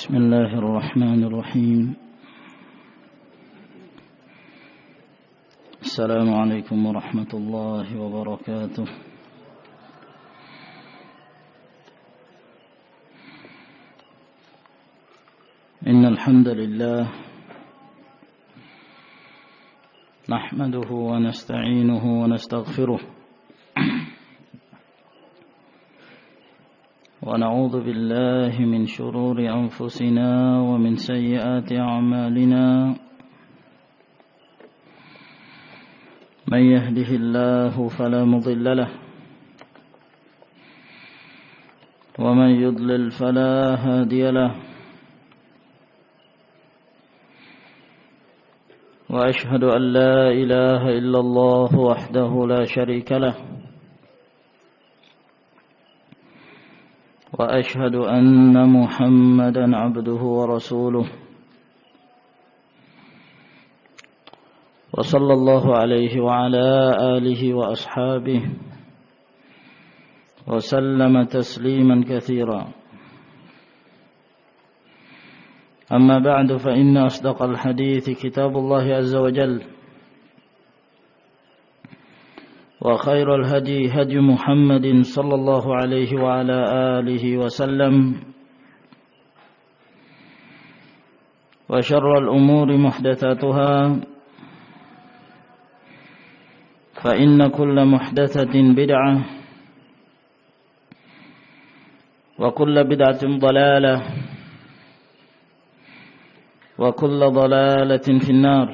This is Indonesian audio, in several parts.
بسم الله الرحمن الرحيم. السلام عليكم ورحمة الله وبركاته. إن الحمد لله نحمده ونستعينه ونستغفره ونعوذ بالله من شرور أنفسنا ومن سيئات أعمالنا. من يهده الله فلا مضل له ومن يضلل فلا هادي له. وأشهد أن لا إله إلا الله وحده لا شريك له وأشهد أن محمدا عبده ورسوله وصلى الله عليه وعلى آله وأصحابه وسلم تسليما كثيرا. أما بعد فإن أصدق الحديث كتاب الله عز وجل وخير الهدي هدي محمد صلى الله عليه وعلى آله وسلم وشر الأمور محدثاتها فإن كل محدثة بدعة وكل بدعة ضلالة وكل ضلالة في النار.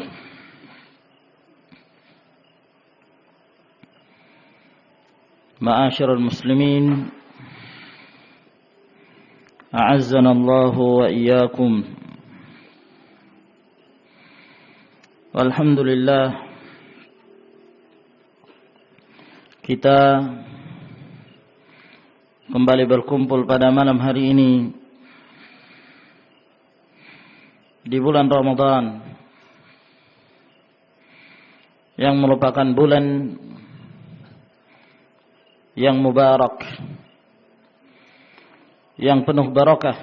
معاشر المسلمين أعزنا الله وإياكم. Alhamdulillah, kita kembali berkumpul pada malam hari ini di bulan Ramadan yang merupakan bulan yang mubarak, yang penuh barakah,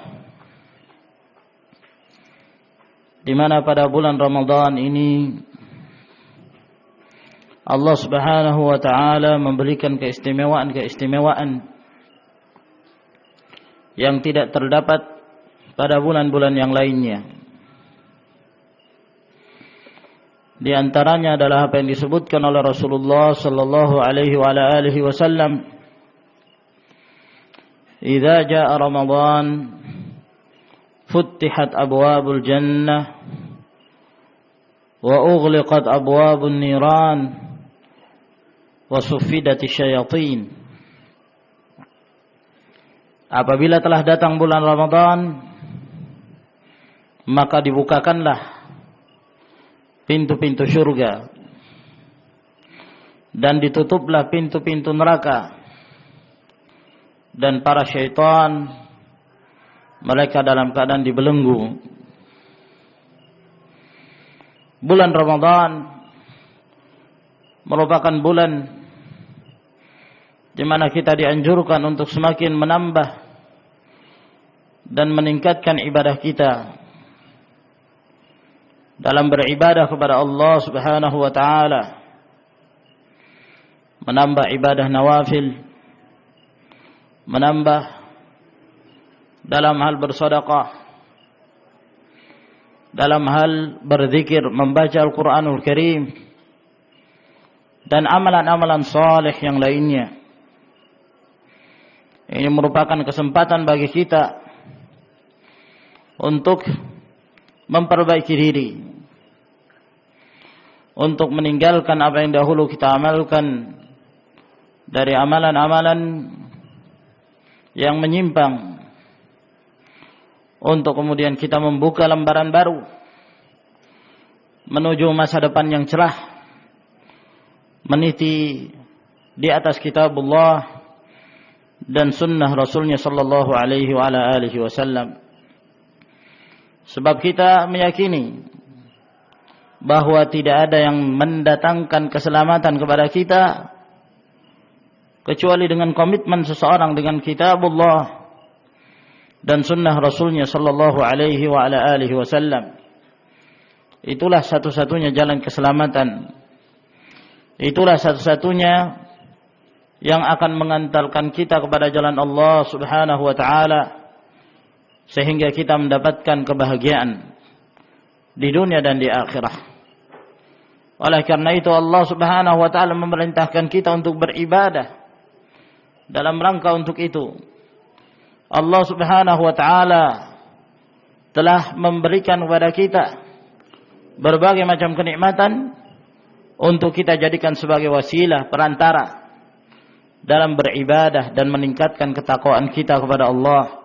di mana pada bulan Ramadan ini Allah Subhanahu wa taala memberikan keistimewaan yang tidak terdapat pada bulan-bulan yang lainnya. Di antaranya adalah apa yang disebutkan oleh Rasulullah sallallahu alaihi wa ala alihi wasallam, "Idza jaa Ramadan futtihat abwabul jannah wa ughliqat abwabun niran wa suffidatisy syayatin." Apabila telah datang bulan Ramadan, maka dibukakanlah pintu-pintu surga dan ditutuplah pintu-pintu neraka, dan para syaitan mereka dalam keadaan dibelenggu. Bulan Ramadan merupakan bulan di mana kita dianjurkan untuk semakin menambah dan meningkatkan ibadah kita dalam beribadah kepada Allah Subhanahu wa taala, menambah ibadah nawafil, menambah dalam hal bersedekah, dalam hal berzikir, membaca Al-Qur'anul Karim, dan amalan-amalan saleh yang lainnya. Ini merupakan kesempatan bagi kita untuk memperbaiki diri, untuk meninggalkan apa yang dahulu kita amalkan dari amalan-amalan yang menyimpang, untuk kemudian kita membuka lembaran baru menuju masa depan yang cerah, meniti di atas kitabullah dan sunnah Rasulnya sallallahu alaihi wa ala alihi wasallam. Sebab kita meyakini bahwa tidak ada yang mendatangkan keselamatan kepada kita kecuali dengan komitmen seseorang dengan kitabullah dan sunnah Rasulnya sallallahu alaihi wa ala alihi wasallam. Itulah satu-satunya jalan keselamatan. Itulah satu-satunya yang akan mengantarkan kita kepada jalan Allah Subhanahu wa taala sehingga kita mendapatkan kebahagiaan di dunia dan di akhirat. Oleh karena itu Allah Subhanahu wa taala memerintahkan kita untuk beribadah. Dalam rangka untuk itu Allah Subhanahu wa taala telah memberikan kepada kita berbagai macam kenikmatan untuk kita jadikan sebagai wasilah perantara dalam beribadah dan meningkatkan ketakwaan kita kepada Allah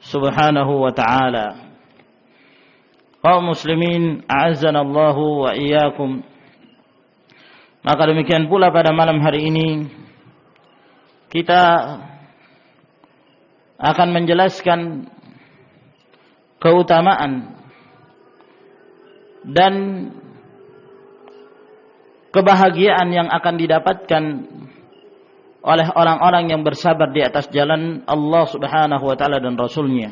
Subhanahu wa taala. Kaum muslimin, a'azzanallahu wa iyyakum. Maka demikian pula pada malam hari ini kita akan menjelaskan keutamaan dan kebahagiaan yang akan didapatkan oleh orang-orang yang bersabar di atas jalan Allah Subhanahu wa taala dan Rasulnya.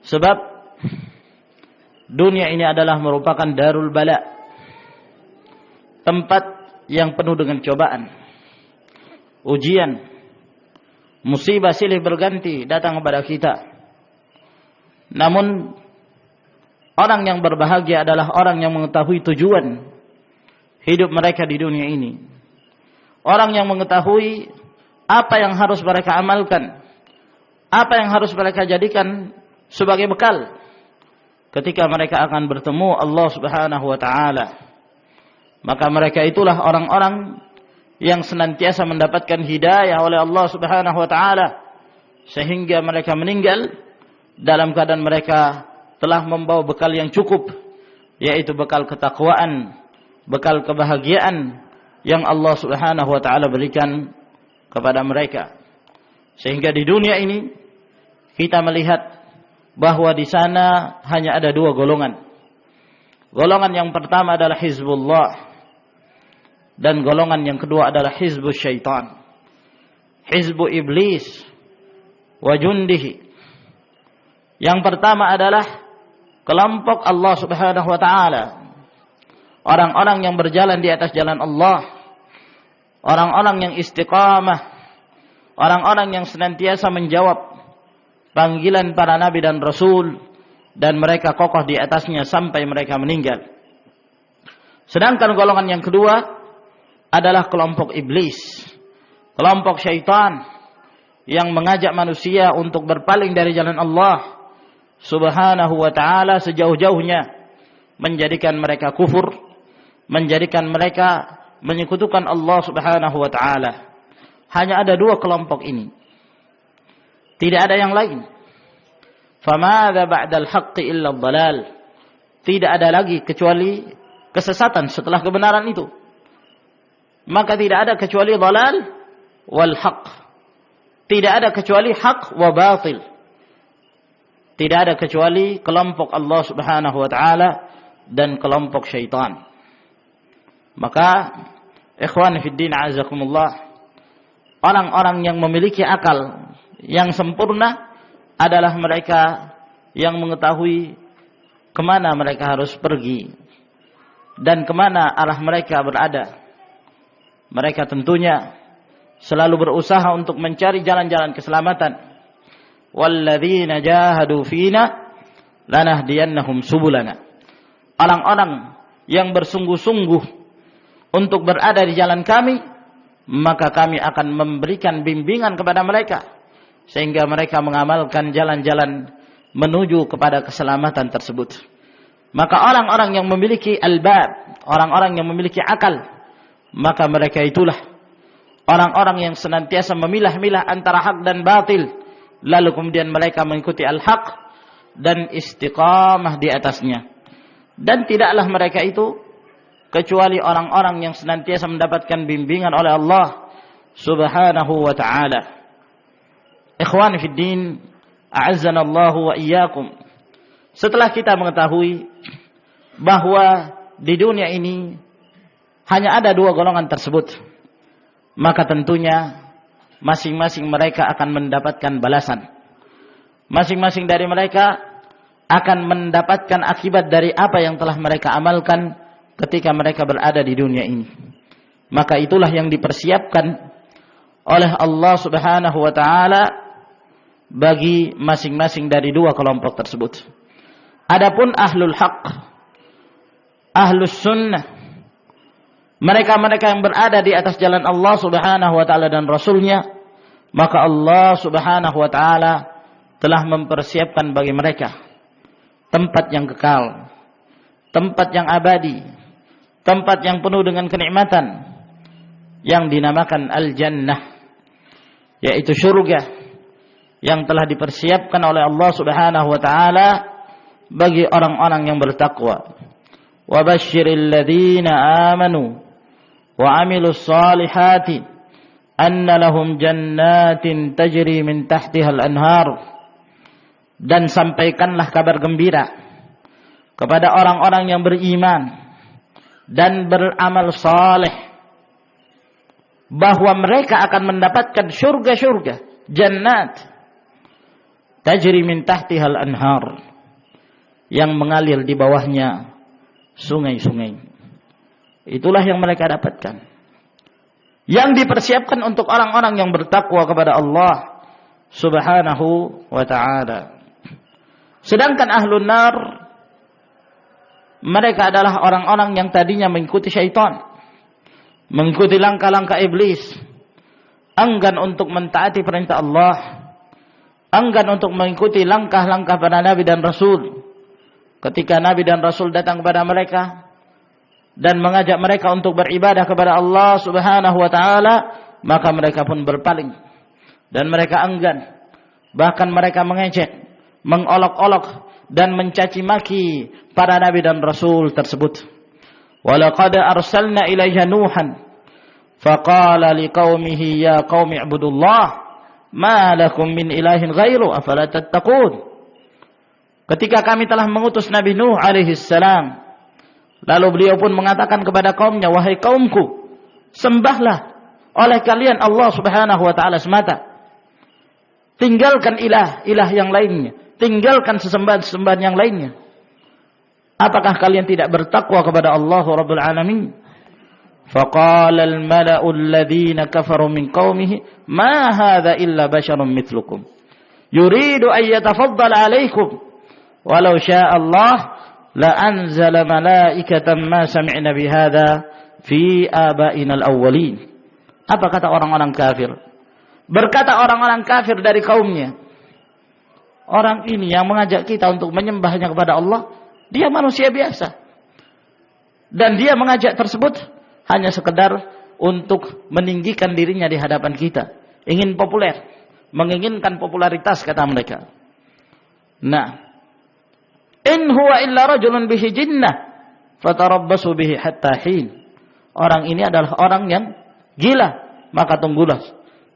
Sebab dunia ini adalah merupakan darul bala, tempat yang penuh dengan cobaan, ujian, musibah silih berganti datang kepada kita. Namun orang yang berbahagia adalah orang yang mengetahui tujuan hidup mereka di dunia ini. Orang yang mengetahui apa yang harus mereka amalkan, apa yang harus mereka jadikan sebagai bekal ketika mereka akan bertemu Allah Subhanahu wa taala. Maka mereka itulah orang-orang yang senantiasa mendapatkan hidayah oleh Allah Subhanahu wa taala sehingga mereka meninggal dalam keadaan mereka telah membawa bekal yang cukup, yaitu bekal ketakwaan, bekal kebahagiaan yang Allah Subhanahu wa taala berikan kepada mereka. Sehingga di dunia ini kita melihat bahwa di sana hanya ada dua golongan. Golongan yang pertama adalah hizbullah dan golongan yang kedua adalah hizbus syaitan. Hizbu iblis wa jundihi. Yang pertama adalah kelompok Allah Subhanahu wa taala. Orang-orang yang berjalan di atas jalan Allah, orang-orang yang istiqamah, orang-orang yang senantiasa menjawab panggilan para nabi dan rasul dan mereka kokoh di atasnya sampai mereka meninggal. Sedangkan golongan yang kedua adalah kelompok iblis, kelompok syaitan yang mengajak manusia untuk berpaling dari jalan Allah Subhanahu wa taala sejauh-jauhnya, menjadikan mereka kufur, menjadikan mereka menyekutukan Allah Subhanahu wa taala. Hanya ada dua kelompok ini. Tidak ada yang lain. Famadza ba'dal haqqi illa dhalal. Tidak ada lagi kecuali kesesatan setelah kebenaran itu. Maka tidak ada kecuali dhalal wal haqq. Tidak ada kecuali haq wa batil. Tidak ada kecuali kelompok Allah Subhanahu wa taala dan kelompok syaitan. Maka ikhwan fiddin a'azakumullah, orang-orang yang memiliki akal yang sempurna adalah mereka yang mengetahui kemana mereka harus pergi dan kemana arah mereka berada. Mereka tentunya selalu berusaha untuk mencari jalan-jalan keselamatan. Walladzina jahadu fina lanahdiyannahum subulana. Orang-orang yang bersungguh-sungguh untuk berada di jalan kami, maka kami akan memberikan bimbingan kepada mereka sehingga mereka mengamalkan jalan-jalan menuju kepada keselamatan tersebut. Maka orang-orang yang memiliki albab, orang-orang yang memiliki akal, maka mereka itulah orang-orang yang senantiasa memilah-milah antara hak dan batil, lalu kemudian mereka mengikuti al-haq dan istiqamah di atasnya. Dan tidaklah mereka itu kecuali orang-orang yang senantiasa mendapatkan bimbingan oleh Allah Subhanahu wa ta'ala. Ikhwan fi din, a'azzanallahu wa iyyakum. Setelah kita mengetahui bahwa di dunia ini hanya ada dua golongan tersebut, maka tentunya masing-masing mereka akan mendapatkan balasan. Masing-masing dari mereka akan mendapatkan akibat dari apa yang telah mereka amalkan ketika mereka berada di dunia ini. Maka itulah yang dipersiapkan oleh Allah Subhanahu wa taala bagi masing-masing dari dua kelompok tersebut. Adapun ahlul haq, ahlus sunnah, mereka-mereka yang berada di atas jalan Allah Subhanahu wa taala dan Rasulnya, maka Allah Subhanahu wa taala telah mempersiapkan bagi mereka tempat yang kekal, tempat yang abadi, tempat yang penuh dengan kenikmatan yang dinamakan al-jannah, yaitu surga yang telah dipersiapkan oleh Allah Subhanahu wa taala bagi orang-orang yang bertakwa. Wa basyiril ladzina amanu wa 'amilus solihati anna lahum jannatin tajri min tahtihal anhar. Dan sampaikanlah kabar gembira kepada orang-orang yang beriman dan beramal saleh bahwa mereka akan mendapatkan surga-surga, jannat tajri min tahtihal anhar, yang mengalir di bawahnya sungai-sungai. Itulah yang mereka dapatkan, yang dipersiapkan untuk orang-orang yang bertakwa kepada Allah Subhanahu wa ta'ala. Sedangkan ahlun nar, mereka adalah orang-orang yang tadinya mengikuti syaitan, mengikuti langkah-langkah iblis, enggan untuk mentaati perintah Allah, enggan untuk mengikuti langkah-langkah para nabi dan rasul. Ketika nabi dan rasul datang kepada mereka dan mengajak mereka untuk beribadah kepada Allah Subhanahu wa taala, maka mereka pun berpaling dan mereka enggan. Bahkan mereka mengejek, mengolok-olok dan mencaci maki para nabi dan rasul tersebut. Walaqad arsalna ilaiha nuhan faqala liqaumihi ya qaumi ibudullah ma lakum min ilahin ghairu afala tattaqun. Ketika kami telah mengutus Nabi Nuh alaihi salam, lalu beliau pun mengatakan kepada kaumnya, wahai kaumku, sembahlah oleh kalian Allah Subhanahu wa taala semata. Tinggalkan ilah yang lainnya, tinggalkan sesembahan yang lainnya. Apakah kalian tidak bertakwa kepada Allah Rabbul Alamin? Faqala al-mala'u alladhina kafaru min qaumihi ma hadha illa basharun mithlukum yuridu an yatafaddala 'alaykum walau syaa Allah la anzala malaikatan ma sami'na bihadza fi abaina al-awwalin. Apa kata orang-orang kafir? Berkata orang-orang kafir dari kaumnya, orang ini yang mengajak kita untuk menyembahnya kepada Allah, dia manusia biasa. Dan dia mengajak tersebut hanya sekedar untuk meninggikan dirinya di hadapan kita. Ingin populer, menginginkan popularitas, kata mereka. Nah, in huwa illa rajulun bihi jinnah fatarabbasu bihi hatta hin. Orang ini adalah orang yang gila, maka tunggulah,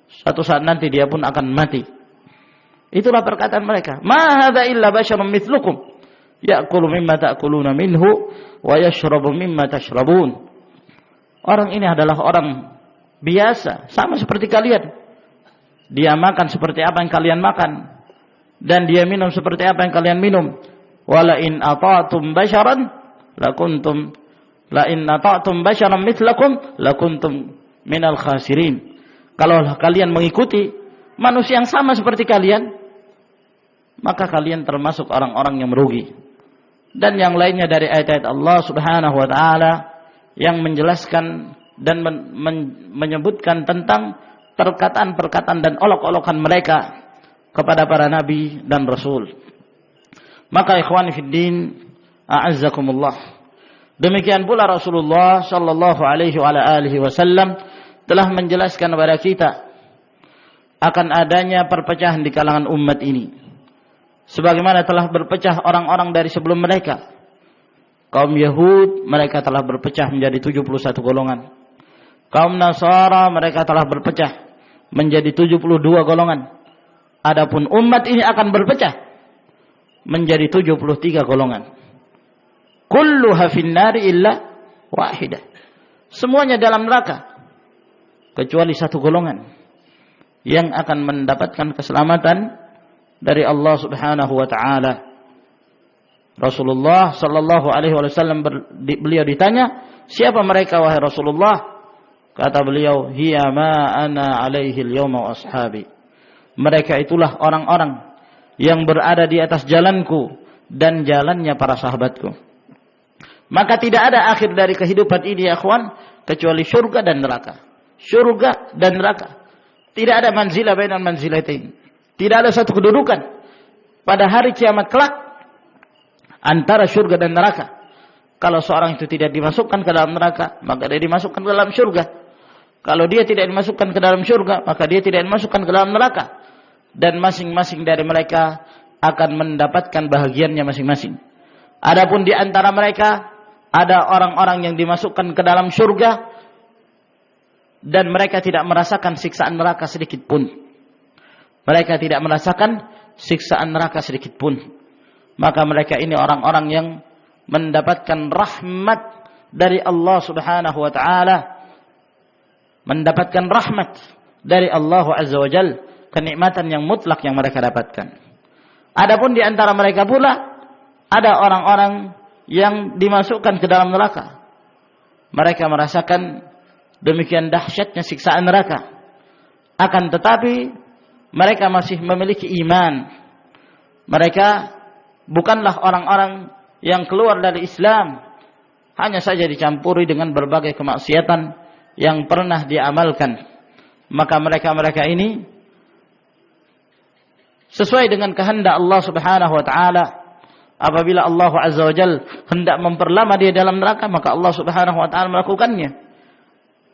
suatu saat nanti dia pun akan mati. Itulah perkataan mereka. Ma hadza illa basharun mithlukum ya'kulu mimma ta'kuluna minhu wa yashrabu mimma tashrabun. Orang ini adalah orang biasa, sama seperti kalian. Dia makan seperti apa yang kalian makan, dan dia minum seperti apa yang kalian minum. Wala in ata'tum basharan lakuntum mithlakum lakuntum minal khasirin. Kalau kalian mengikuti manusia yang sama seperti kalian, maka kalian termasuk orang-orang yang merugi. Dan yang lainnya dari ayat-ayat Allah Subhanahu wa taala yang menjelaskan dan menyebutkan tentang perkataan-perkataan dan olok-olokan mereka kepada para nabi dan rasul. Maka ikhwani fid din, a'azzakumullah, demikian pula Rasulullah sallallahu alaihi wa alihi wasallam telah menjelaskan kepada kita akan adanya perpecahan di kalangan umat ini, sebagaimana telah berpecah orang-orang dari sebelum mereka. Kaum Yahud, mereka telah berpecah menjadi 71 golongan. Kaum Nasara, mereka telah berpecah menjadi 72 golongan. Adapun umat ini akan berpecah menjadi 73 golongan. Kulluha finnari illa wahidah. Semuanya dalam neraka kecuali satu golongan, yang akan mendapatkan keselamatan dari Allah Subhanahu wa taala. Rasulullah sallallahu alaihi wasallam beliau ditanya, "Siapa mereka wahai Rasulullah?" Kata beliau, "Hiya ma ana alaihi al-yawma wa ashabi." Mereka itulah orang-orang yang berada di atas jalanku dan jalannya para sahabatku. Maka tidak ada akhir dari kehidupan ini ya ikhwan kecuali surga dan neraka. Surga dan neraka. Tidak ada manzilah bainal manzilatain. Tidak ada satu kedudukan pada hari kiamat kelak antara surga dan neraka. Kalau seorang itu tidak dimasukkan ke dalam neraka, maka dia dimasukkan ke dalam surga. Kalau dia tidak dimasukkan ke dalam surga, maka dia tidak dimasukkan ke dalam neraka. Dan masing-masing dari mereka akan mendapatkan bahagiannya masing-masing. Adapun di antara mereka ada orang-orang yang dimasukkan ke dalam surga dan mereka tidak merasakan siksaan neraka sedikit pun. Mereka tidak merasakan siksaan neraka sedikit pun. Maka mereka ini orang-orang yang mendapatkan rahmat dari Allah Subhanahu wa taala. Mendapatkan rahmat dari Allah Azza wa Jalla, kenikmatan yang mutlak yang mereka dapatkan. Adapun di antara mereka pula ada orang-orang yang dimasukkan ke dalam neraka. Mereka merasakan demikian dahsyatnya siksaan neraka. Akan tetapi mereka masih memiliki iman. Mereka bukanlah orang-orang yang keluar dari Islam, hanya saja dicampuri dengan berbagai kemaksiatan yang pernah diamalkan. Maka mereka-mereka ini sesuai dengan kehendak Allah Subhanahu wa taala. Apabila Allah Azza wa Jalla hendak memperlama dia dalam neraka, maka Allah Subhanahu wa taala melakukannya.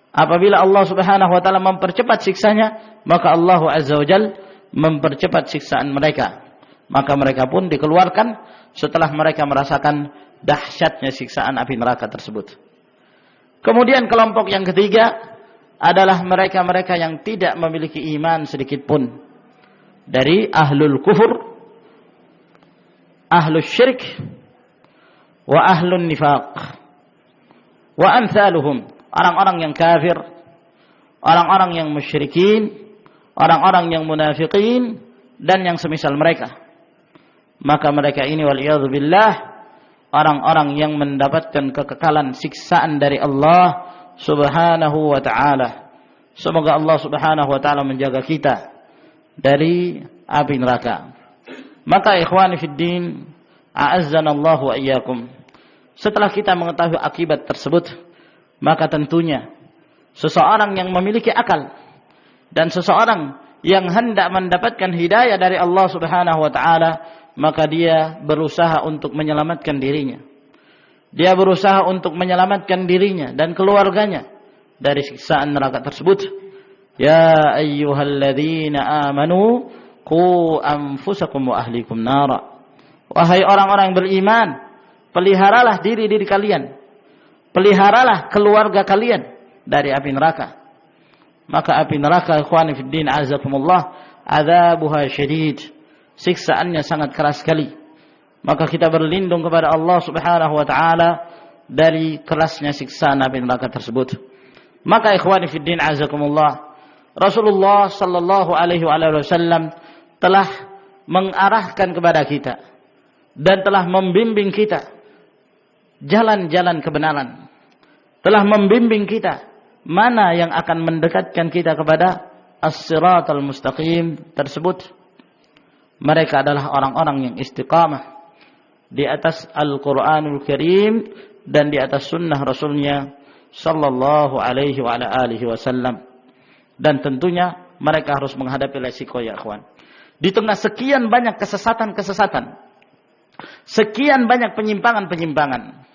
Apabila Allah Subhanahu wa taala mempercepat siksanya, maka Allah Azza wa Jalla mempercepat siksaan mereka. Maka mereka pun dikeluarkan setelah mereka merasakan dahsyatnya siksaan api neraka tersebut. Kemudian kelompok yang ketiga adalah mereka-mereka yang tidak memiliki iman sedikit pun. Dari ahlul kufur, ahlul syirik, wa ahlun nifaq, wa amthaluhum. Orang-orang yang kafir, orang-orang yang musyrikin, orang-orang yang munafiqin, dan yang semisal mereka. Maka mereka ini wal'iyadzu billah orang-orang yang mendapatkan kekekalan siksaan dari Allah Subhanahu wa ta'ala. Semoga Allah Subhanahu wa ta'ala menjaga kita dari api neraka. Maka ikhwani fid din, a'azzanallahu wa iyyakum. Setelah kita mengetahui akibat tersebut, maka tentunya seseorang yang memiliki akal dan seseorang yang hendak mendapatkan hidayah dari Allah Subhanahu wa ta'ala, maka dia berusaha untuk menyelamatkan dirinya. Dia berusaha untuk menyelamatkan dirinya dan keluarganya dari siksaan neraka tersebut. Ya ayyuhalladzina amanu qu anfusakum wa ahlikum nara. Wahai orang-orang yang beriman, peliharalah diri-diri kalian, peliharalah keluarga kalian dari api neraka. Maka api neraka ikhwani fid din azakumullah, adzabuha syadid. Siksaannya sangat keras sekali. Maka kita berlindung kepada Allah Subhanahu wa taala dari kerasnya siksaan api neraka tersebut. Maka ikhwani fid din azakumullah, Rasulullah sallallahu alaihi wasallam telah mengarahkan kepada kita dan telah membimbing kita jalan-jalan kebenaran. Telah membimbing kita mana yang akan mendekatkan kita kepada as-siratal mustaqim tersebut. Mereka adalah orang-orang yang istiqamah di atas Al-Quranul Karim dan di atas sunnah Rasulnya sallallahu alaihi wa ala alihi wasallam. Dan tentunya mereka harus menghadapi resiko ya akhwan. Di tengah sekian banyak kesesatan-kesesatan, sekian banyak penyimpangan-penyimpangan,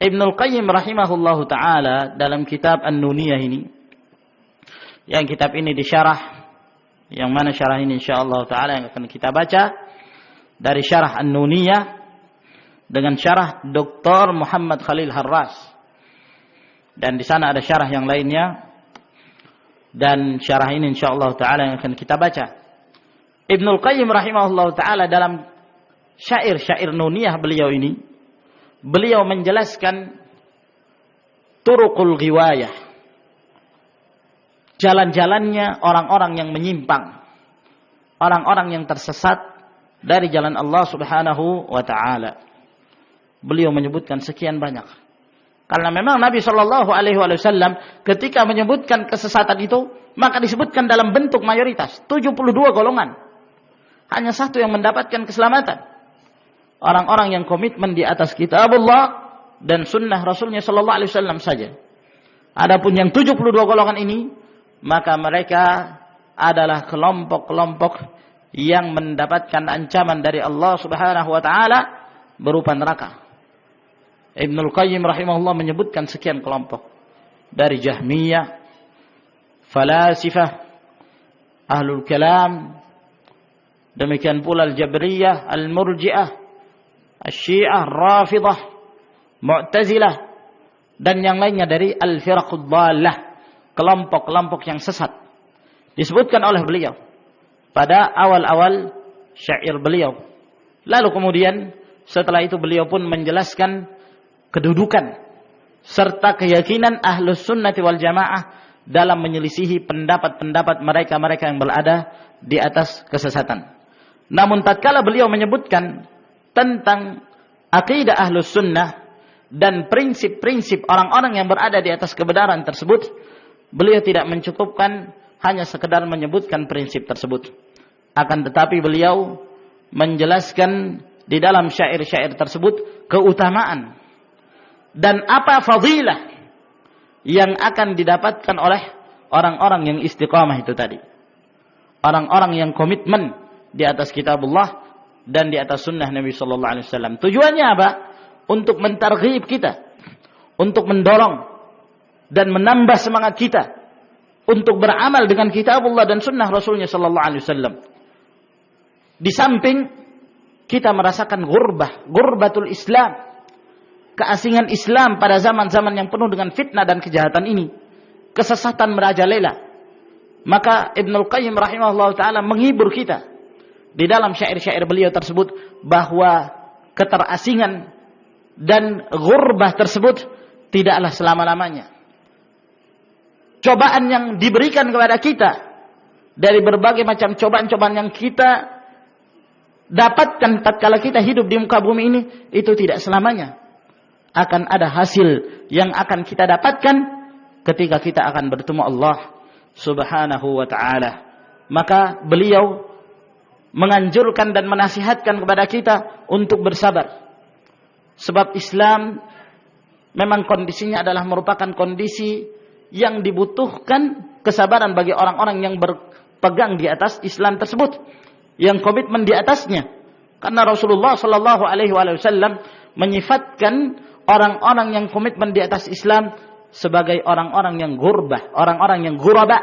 Ibnul Qayyim rahimahullahu ta'ala dalam kitab An-Nuniyah ini, yang kitab ini disyarah, yang mana syarah ini insyaallah ta'ala yang akan kita baca dari syarah An-Nuniyah dengan syarah Dr. Muhammad Khalil Harras. Dan di sana ada syarah yang lainnya, dan syarah ini insyaallah ta'ala yang akan kita baca. Ibnul Qayyim rahimahullah ta'ala dalam syair-syair Nuniyah beliau ini, beliau menjelaskan turuqul ghiwayah, jalan-jalannya orang-orang yang menyimpang, orang-orang yang tersesat dari jalan Allah Subhanahu wa taala. Beliau menyebutkan sekian banyak. Karena memang Nabi Shallallahu alaihi wasallam ketika menyebutkan kesesatan itu, maka disebutkan dalam bentuk mayoritas, 72 golongan. Hanya satu yang mendapatkan keselamatan. Orang-orang yang komitmen di atas kitabullah dan sunnah Rasulnya Shallallahu alaihi wasallam saja. Adapun yang 72 golongan ini, maka mereka adalah kelompok-kelompok yang mendapatkan ancaman dari Allah Subhanahu wa taala berupa neraka. Ibnul Qayyim rahimahullah menyebutkan sekian kelompok. Dari Jahmiyah, Falasifah, Ahlul Kalam, demikian pula Al-Jabriyah, Al-Murji'ah, Asy-Syi'ah, Rafidah, Mu'tazilah, dan yang lainnya dari Al-Firaqud Dhallah, kelompok-kelompok yang sesat. Disebutkan oleh beliau pada awal-awal syair beliau. Lalu kemudian setelah itu beliau pun menjelaskan kedudukan serta keyakinan Ahlus Sunnati wal Jamaah dalam menyelisihi pendapat-pendapat mereka-mereka yang berada di atas kesesatan. Namun tatkala beliau menyebutkan tentang akidah Ahlus Sunnah dan prinsip-prinsip orang-orang yang berada di atas kebenaran tersebut, beliau tidak mencukupkan hanya sekedar menyebutkan prinsip tersebut. Akan tetapi beliau menjelaskan di dalam syair-syair tersebut keutamaan dan apa fadilah yang akan didapatkan oleh orang-orang yang istiqamah itu tadi. Orang-orang yang komitmen di atas kitabullah dan di atas sunnah Nabi sallallahu alaihi wasallam. Tujuannya apa? Untuk mentarghib kita, untuk mendorong dan menambah semangat kita untuk beramal dengan kitabullah dan sunnah Rasulnya sallallahu alaihi wasallam. Di samping kita merasakan ghurbatul Islam, keasingan Islam pada zaman-zaman yang penuh dengan fitnah dan kejahatan ini, kesesatan merajalela. Maka Ibnul Qayyim rahimahullah ta'ala menghibur kita di dalam syair-syair beliau tersebut bahwa keterasingan dan ghurbah tersebut tidaklah selama-lamanya. Cobaan yang diberikan kepada kita dari berbagai macam cobaan-cobaan yang kita dapatkan tatkala kita hidup di muka bumi ini, itu tidak selamanya. Akan ada hasil yang akan kita dapatkan ketika kita akan bertemu Allah Subhanahu wa ta'ala. Maka beliau menganjurkan dan menasihatkan kepada kita untuk bersabar. Sebab Islam memang kondisinya adalah merupakan kondisi yang dibutuhkan kesabaran bagi orang-orang yang berpegang di atas Islam tersebut, yang komitmen di atasnya. Karena Rasulullah sallallahu alaihi wasallam menyifatkan orang-orang yang komitmen di atas Islam sebagai orang-orang yang gurbah, orang-orang yang ghuraba,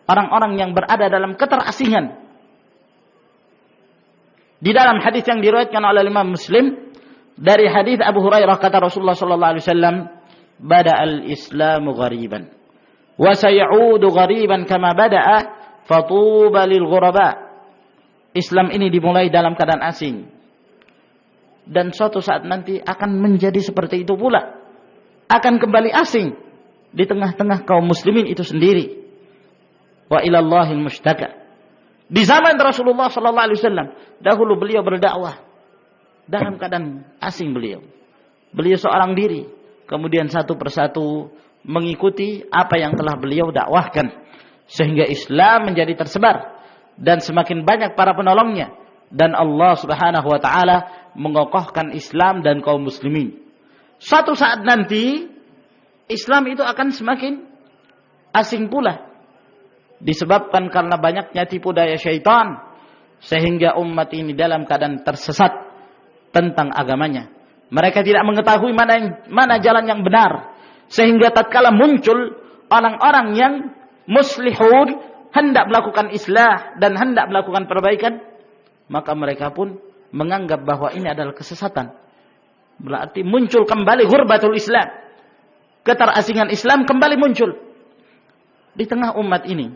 orang-orang yang berada dalam keterasingan. Di dalam hadis yang diriwayatkan oleh Imam Muslim dari hadis Abu Hurairah, kata Rasulullah sallallahu alaihi wasallam, "Bada'al Islamu ghariban wa sayaudu ghariban kama bada'a, fatuba lil ghuraba." Islam ini dimulai dalam keadaan asing, dan suatu saat nanti akan menjadi seperti itu pula, akan kembali asing di tengah-tengah kaum muslimin itu sendiri. Wa ilallahil mushtaka. Di zaman Rasulullah sallallahu alaihi wasallam, dahulu beliau berdakwah dalam keadaan asing beliau. Beliau seorang diri, kemudian satu persatu mengikuti apa yang telah beliau dakwahkan, sehingga Islam menjadi tersebar dan semakin banyak para penolongnya, dan Allah Subhanahu wa taala mengokohkan Islam dan kaum muslimin. Suatu saat nanti Islam itu akan semakin asing pula, disebabkan karena banyaknya tipu daya syaitan, sehingga umat ini dalam keadaan tersesat tentang agamanya. Mereka tidak mengetahui mana jalan yang benar, sehingga tatkala muncul orang-orang yang muslihun, hendak melakukan islah dan hendak melakukan perbaikan, maka mereka pun menganggap bahwa ini adalah kesesatan. Berarti muncul kembali ghurbatul Islam, keterasingan Islam kembali muncul di tengah umat ini.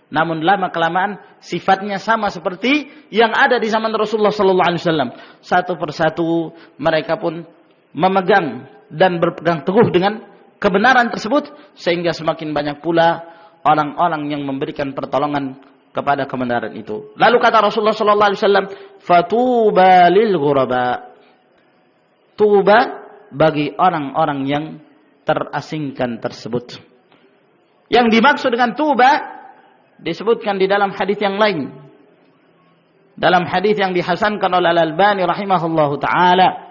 Namun lama kelamaan sifatnya sama seperti yang ada di zaman Rasulullah sallallahu alaihi wasallam. Satu persatu mereka pun memegang dan berpegang teguh dengan kebenaran tersebut, sehingga semakin banyak pula orang-orang yang memberikan pertolongan kepada kebenaran itu. Lalu kata Rasulullah sallallahu alaihi wasallam, "Fatuba lil ghuraba." Tuba bagi orang-orang yang terasingkan tersebut. Yang dimaksud dengan tuba disebutkan di dalam hadis yang lain. Dalam hadis yang dihasankan oleh Al-Albani rahimahullahu taala,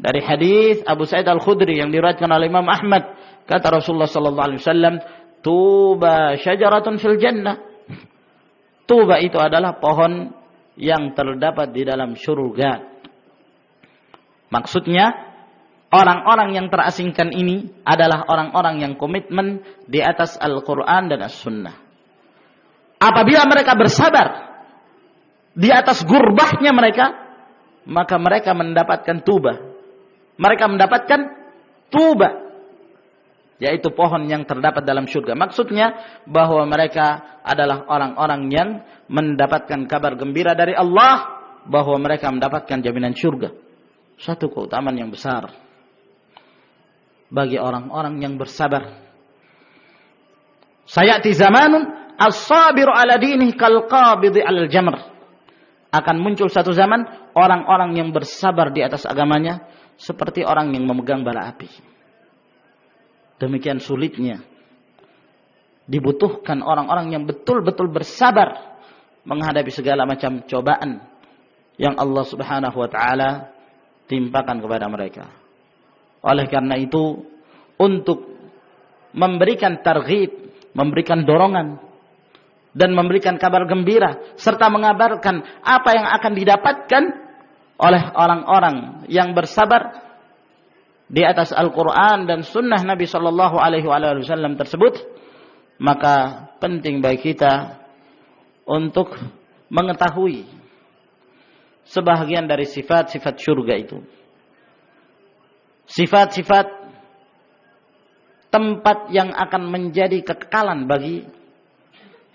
dari hadis Abu Sa'id Al-Khudri yang diriwayatkan oleh Imam Ahmad, kata Rasulullah sallallahu alaihi wasallam, "Tuba syajaratun fil jannah." Tuba itu adalah pohon yang terdapat di dalam surga. Maksudnya, orang-orang yang terasingkan ini adalah orang-orang yang komitmen di atas Al-Quran dan As-Sunnah. Apabila mereka bersabar di atas gurbahnya mereka, maka mereka mendapatkan tuba. Mereka mendapatkan tuba, yaitu pohon yang terdapat dalam surga. Maksudnya bahwa mereka adalah orang-orang yang mendapatkan kabar gembira dari Allah bahwa mereka mendapatkan jaminan surga. Satu keutamaan yang besar bagi orang-orang yang bersabar. Sayati zamanun as-sabiru ala dinih kal qabidi alal jamr. Akan muncul satu zaman orang-orang yang bersabar di atas agamanya seperti orang yang memegang bara api. Demikian sulitnya. Dibutuhkan orang-orang yang betul-betul bersabar menghadapi segala macam cobaan yang Allah Subhanahu wa taala timpakan kepada mereka. Oleh karena itu, untuk memberikan targhib, memberikan dorongan dan memberikan kabar gembira serta mengabarkan apa yang akan didapatkan oleh orang-orang yang bersabar di atas Al-Quran dan Sunnah Nabi Sallallahu Alaihi Wasallam tersebut, maka penting bagi kita untuk mengetahui sebahagian dari sifat-sifat surga itu, sifat-sifat tempat yang akan menjadi kekekalan bagi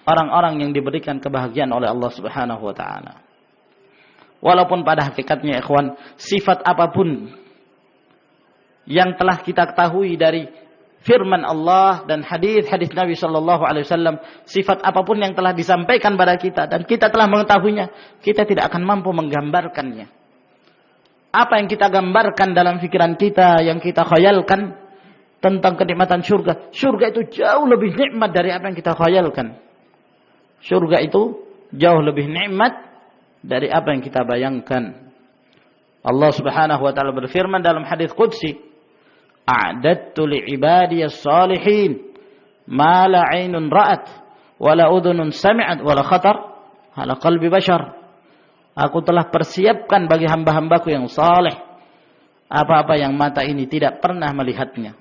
orang-orang yang diberikan kebahagiaan oleh Allah Subhanahu wa taala. Walaupun pada hakikatnya ikhwan, sifat apapun yang telah kita ketahui dari firman Allah dan hadis-hadis Nabi sallallahu alaihi wasallam, sifat apapun yang telah disampaikan pada kita dan kita telah mengetahuinya, kita tidak akan mampu menggambarkannya. Apa yang kita gambarkan dalam pikiran kita, yang kita khayalkan tentang kenikmatan surga, surga itu jauh lebih nikmat dari apa yang kita khayalkan. Surga itu jauh lebih nikmat dari apa yang kita bayangkan. Allah Subhanahu wa taala berfirman dalam hadis qudsi, "A'dattu li'ibadiyas salihin ma la 'ainun ra'at wa la udhunun sami'at wa la khatar 'ala qalbi bashar." Aku telah persiapkan bagi hamba-hambaku yang saleh apa-apa yang mata ini tidak pernah melihatnya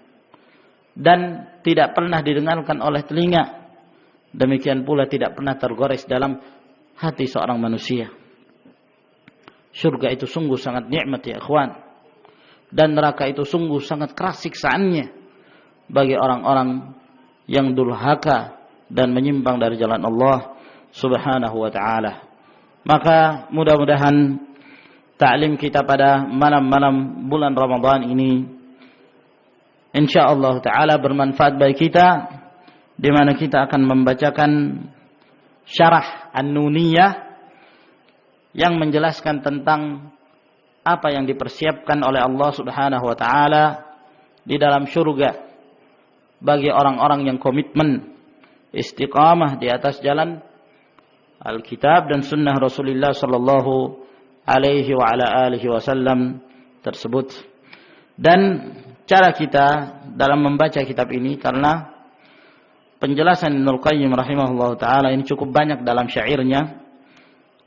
dan tidak pernah didengarkan oleh telinga. Demikian pula tidak pernah tergores dalam hati seorang manusia. Surga itu sungguh sangat nikmat ya ikhwan. Dan neraka itu sungguh sangat keras siksaannya bagi orang-orang yang durhaka dan menyimpang dari jalan Allah Subhanahu wa taala. Maka mudah-mudahan ta'lim kita pada malam-malam bulan Ramadan ini insyaallah taala bermanfaat bagi kita, di mana kita akan membacakan syarah An-Nuniyah yang menjelaskan tentang apa yang dipersiapkan oleh Allah Subhanahu wa taala di dalam surga bagi orang-orang yang komitmen istiqamah di atas jalan Alkitab dan Sunnah Rasulullah sallallahu alaihi wa ala alihi wasallam tersebut. Dan cara kita dalam membaca kitab ini, karena penjelasan Ibnul Qayyim rahimahullah ta'ala ini cukup banyak dalam syairnya,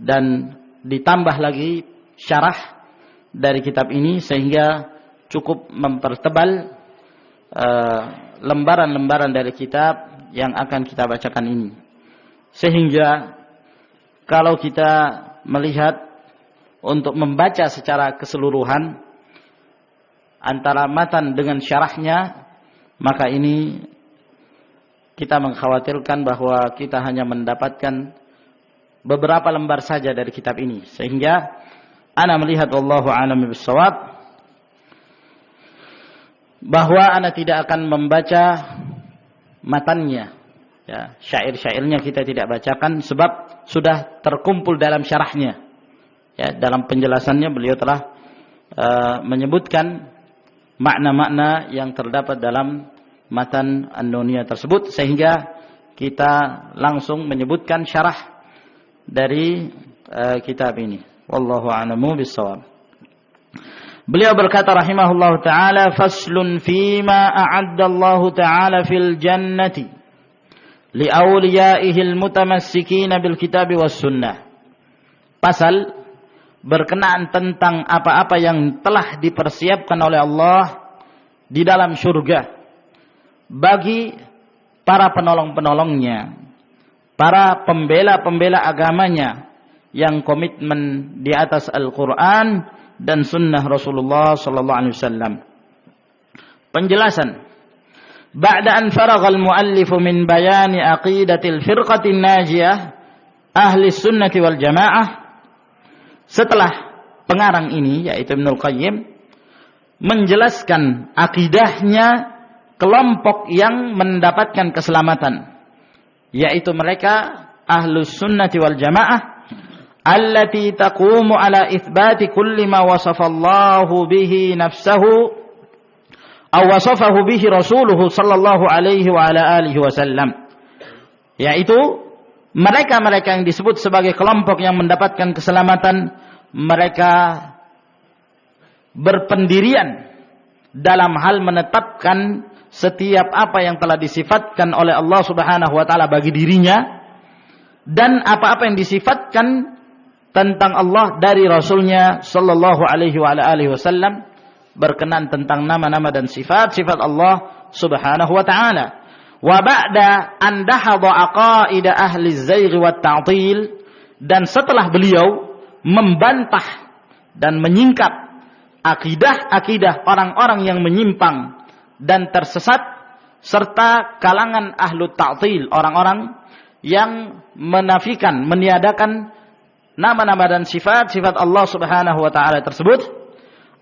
dan ditambah lagi syarah dari kitab ini sehingga cukup mempertebal lembaran-lembaran dari kitab yang akan kita bacakan ini. Sehingga kalau kita melihat untuk membaca secara keseluruhan antara matan dengan syarahnya, maka ini kita mengkhawatirkan bahwa kita hanya mendapatkan beberapa lembar saja dari kitab ini. Sehingga ana melihat wallahu a'lam bissawab bahwa ana tidak akan membaca matannya, Ya, syair-syairnya kita tidak bacakan sebab sudah terkumpul dalam syarahnya. Ya, dalam penjelasannya beliau telah menyebutkan makna-makna yang terdapat dalam matan An-Nuniyah tersebut, sehingga kita langsung menyebutkan syarah dari kitab ini. Wallahu a'lamu bis-shawab. Beliau berkata rahimahullahu taala, faslun fima a'adda Allah taala fil jannati li awliyaihi al-mutamassikin bil kitab was sunnah. Pasal berkenaan tentang apa-apa yang telah dipersiapkan oleh Allah di dalam surga bagi para penolong-penolongnya, para pembela-pembela agamanya yang komitmen di atas Al-Quran dan sunnah Rasulullah sallallahu alaihi wasallam. Penjelasan. Ba'da an faragha al-muallif min bayani aqidatil firqatin najiyah ahli sunnati wal jamaah. Setelah pengarang ini, yaitu Ibnul Qayyim, menjelaskan akidahnya kelompok yang mendapatkan keselamatan, yaitu mereka ahlus sunnati wal jamaah allati taqumu ala itsbati kulli ma wasafallahu bihi nafsuhu aw wasafahu bihi rasuluhu sallallahu alaihi wa ala alihi wasallam, yaitu mereka-mereka yang disebut sebagai kelompok yang mendapatkan keselamatan. Mereka berpendirian dalam hal menetapkan setiap apa yang telah disifatkan oleh Allah Subhanahu wa taala bagi dirinya, dan apa-apa yang disifatkan tentang Allah dari Rasulnya sallallahu alaihi wa alihi wasallam, berkenan tentang nama-nama dan sifat-sifat Allah Subhanahu wa taala. Wa ba'da an dahadha aqaida ahli az-zaigh wat ta'til, dan setelah beliau membantah dan menyingkap akidah-akidah orang-orang yang menyimpang dan tersesat, serta kalangan ahlu ta'til, orang-orang yang menafikan, meniadakan nama-nama dan sifat-sifat Allah Subhanahu wa taala tersebut,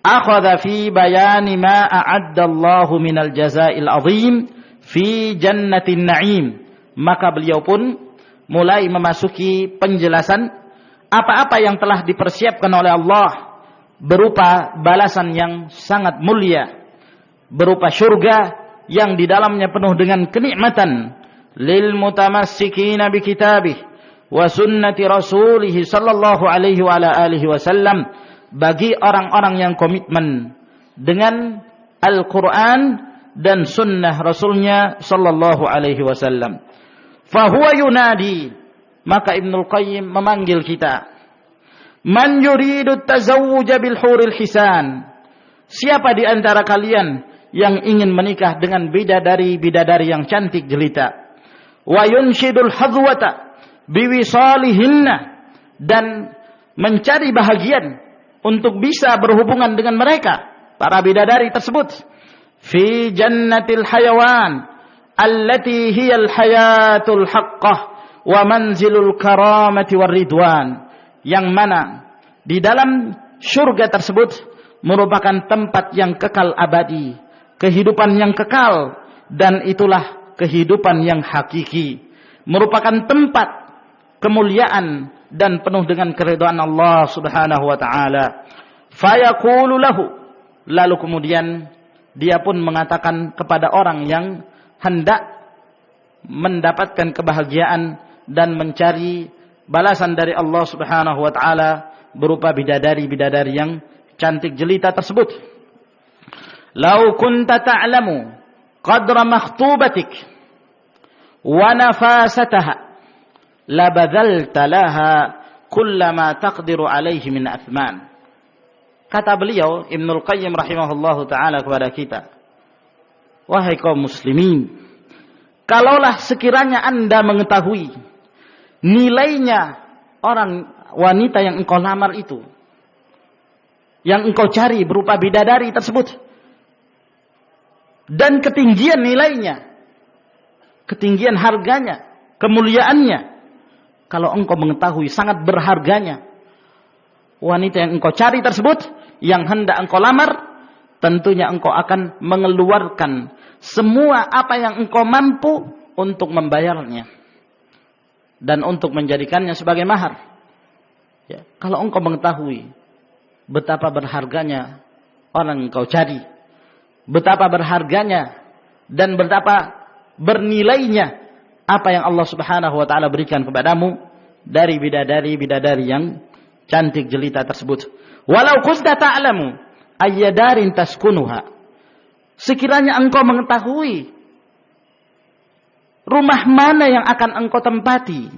akhadha fi bayani ma a'adda Allah minal jazaa'il 'azim fi jannatin na'im. Maka beliau pun mulai memasuki penjelasan apa-apa yang telah dipersiapkan oleh Allah berupa balasan yang sangat mulia, berupa syurga yang di dalamnya penuh dengan kenikmatan lil mutamassikina bi kitabih wa sunnati rasulih sallallahu alaihi wa ala alihi wasallam, bagi orang-orang yang komitmen dengan Al-Quran dan sunnah Rasulnya sallallahu alaihi wasallam. Fahuwa yunadi, maka Ibnul Qayyim memanggil kita, man yuridu tazawwuja bil huril hisan, siapa di antara kalian yang ingin menikah dengan bidadari-bidadari yang cantik jelita, wa yunshidul hadwata biwisalihinna, dan mencari bahagian untuk bisa berhubungan dengan mereka, para bidadari tersebut, fi jannatil hayawan allati hiyal hayatul haqqah wa manzilul karamati war ridwan, yang mana di dalam syurga tersebut merupakan tempat yang kekal abadi, kehidupan yang kekal, dan itulah kehidupan yang hakiki, merupakan tempat kemuliaan dan penuh dengan keridhaan Allah Subhanahu wa taala. Fayaqulu lahu, lalu kemudian dia pun mengatakan kepada orang yang hendak mendapatkan kebahagiaan dan mencari balasan dari Allah Subhanahu wa taala berupa bidadari-bidadari yang cantik jelita tersebut, "Lau kunta ta'lamu qadra makhtubatik wa nafasataha la badzalta laha kullama taqdiru alaihi min athman." Kata beliau Ibnul Qayyim rahimahullahu taala kepada kita, wahai kaum muslimin, kalaulah sekiranya Anda mengetahui nilainya orang wanita yang engkau lamar itu, yang engkau cari berupa bidadari tersebut, dan ketinggian nilainya, ketinggian harganya, kemuliaannya, kalau engkau mengetahui sangat berharganya wanita yang engkau cari tersebut, yang hendak engkau lamar, tentunya engkau akan mengeluarkan semua apa yang engkau mampu untuk membayarnya dan untuk menjadikannya sebagai mahar. Ya, kalau engkau mengetahui betapa berharganya orang yang kau cari, betapa berharganya dan betapa bernilainya apa yang Allah Subhanahu wa taala berikan kepadamu dari bidadari-bidadari yang cantik jelita tersebut. Walau kunta ta'lamu ayya darin taskunuha. Sekiranya engkau mengetahui rumah mana yang akan engkau tempati,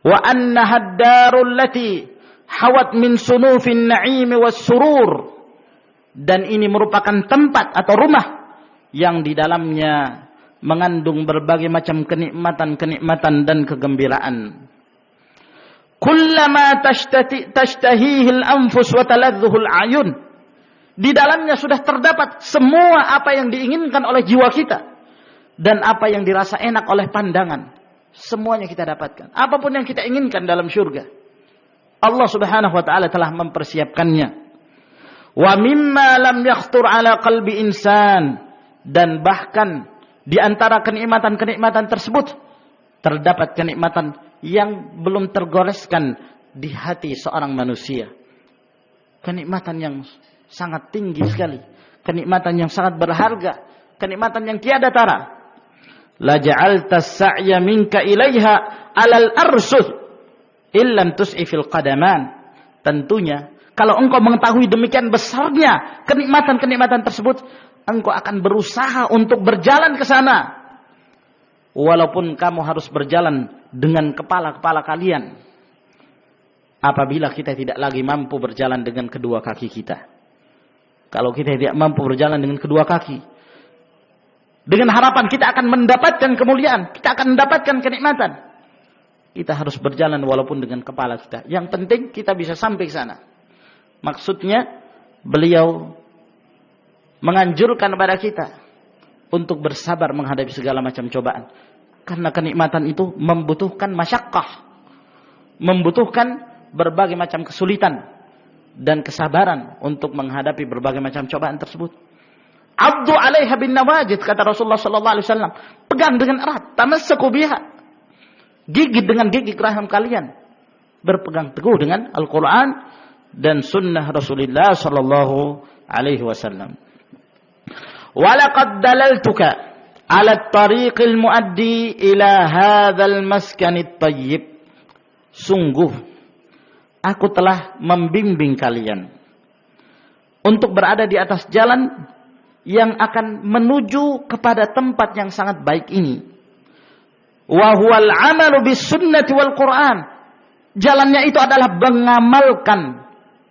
wa annaha ad-darul lati hawat min sunufin na'im was surur, dan ini merupakan tempat atau rumah yang di dalamnya mengandung berbagai macam kenikmatan dan kegembiraan. Kullama tashtahihi al-anfus wa taladhdhuhu al-ayun. Di dalamnya sudah terdapat semua apa yang diinginkan oleh jiwa kita dan apa yang dirasa enak oleh pandangan. Semuanya kita dapatkan. Apapun yang kita inginkan dalam syurga, Allah Subhanahu wa taala telah mempersiapkannya. Wa mimma lam yakhtur ala qalbi insan, dan bahkan di antara kenikmatan-kenikmatan tersebut terdapat kenikmatan yang belum tergoreskan di hati seorang manusia. Kenikmatan yang sangat tinggi sekali, kenikmatan yang sangat berharga, kenikmatan yang tiada tara. La ja'alta as-sa'ya minka ilaiha 'alal arsuh illam tus'ifil qadaman. Tentunya kalau engkau mengetahui demikian besarnya kenikmatan-kenikmatan tersebut, engkau akan berusaha untuk berjalan ke sana. Walaupun kamu harus berjalan dengan kepala-kepala kalian. Apabila kita tidak lagi mampu berjalan dengan kedua kaki kita. Kalau kita tidak mampu berjalan dengan kedua kaki, dengan harapan kita akan mendapatkan kemuliaan, kita akan mendapatkan kenikmatan, kita harus berjalan walaupun dengan kepala kita. Yang penting kita bisa sampai ke sana. Maksudnya beliau menganjurkan kepada kita untuk bersabar menghadapi segala macam cobaan. Karena kenikmatan itu membutuhkan masyaqqah, membutuhkan berbagai macam kesulitan dan kesabaran untuk menghadapi berbagai macam cobaan tersebut. Abdu 'alaiha bin nawajid, kata Rasulullah sallallahu alaihi wasallam. Pegang dengan erat, tamassaku biha. Gigit dengan gigi rahim kalian. Berpegang teguh dengan Al-Qur'an dan sunnah Rasulullah sallallahu alaihi wasallam. Walaqad dalaltuka 'ala at-tariqil muaddi ila hadzal maskanit thayyib. Sungguh aku telah membimbing kalian untuk berada di atas jalan yang akan menuju kepada tempat yang sangat baik ini. Wa huwal 'amalu bis sunnati wal Qur'an. Jalannya itu adalah mengamalkan,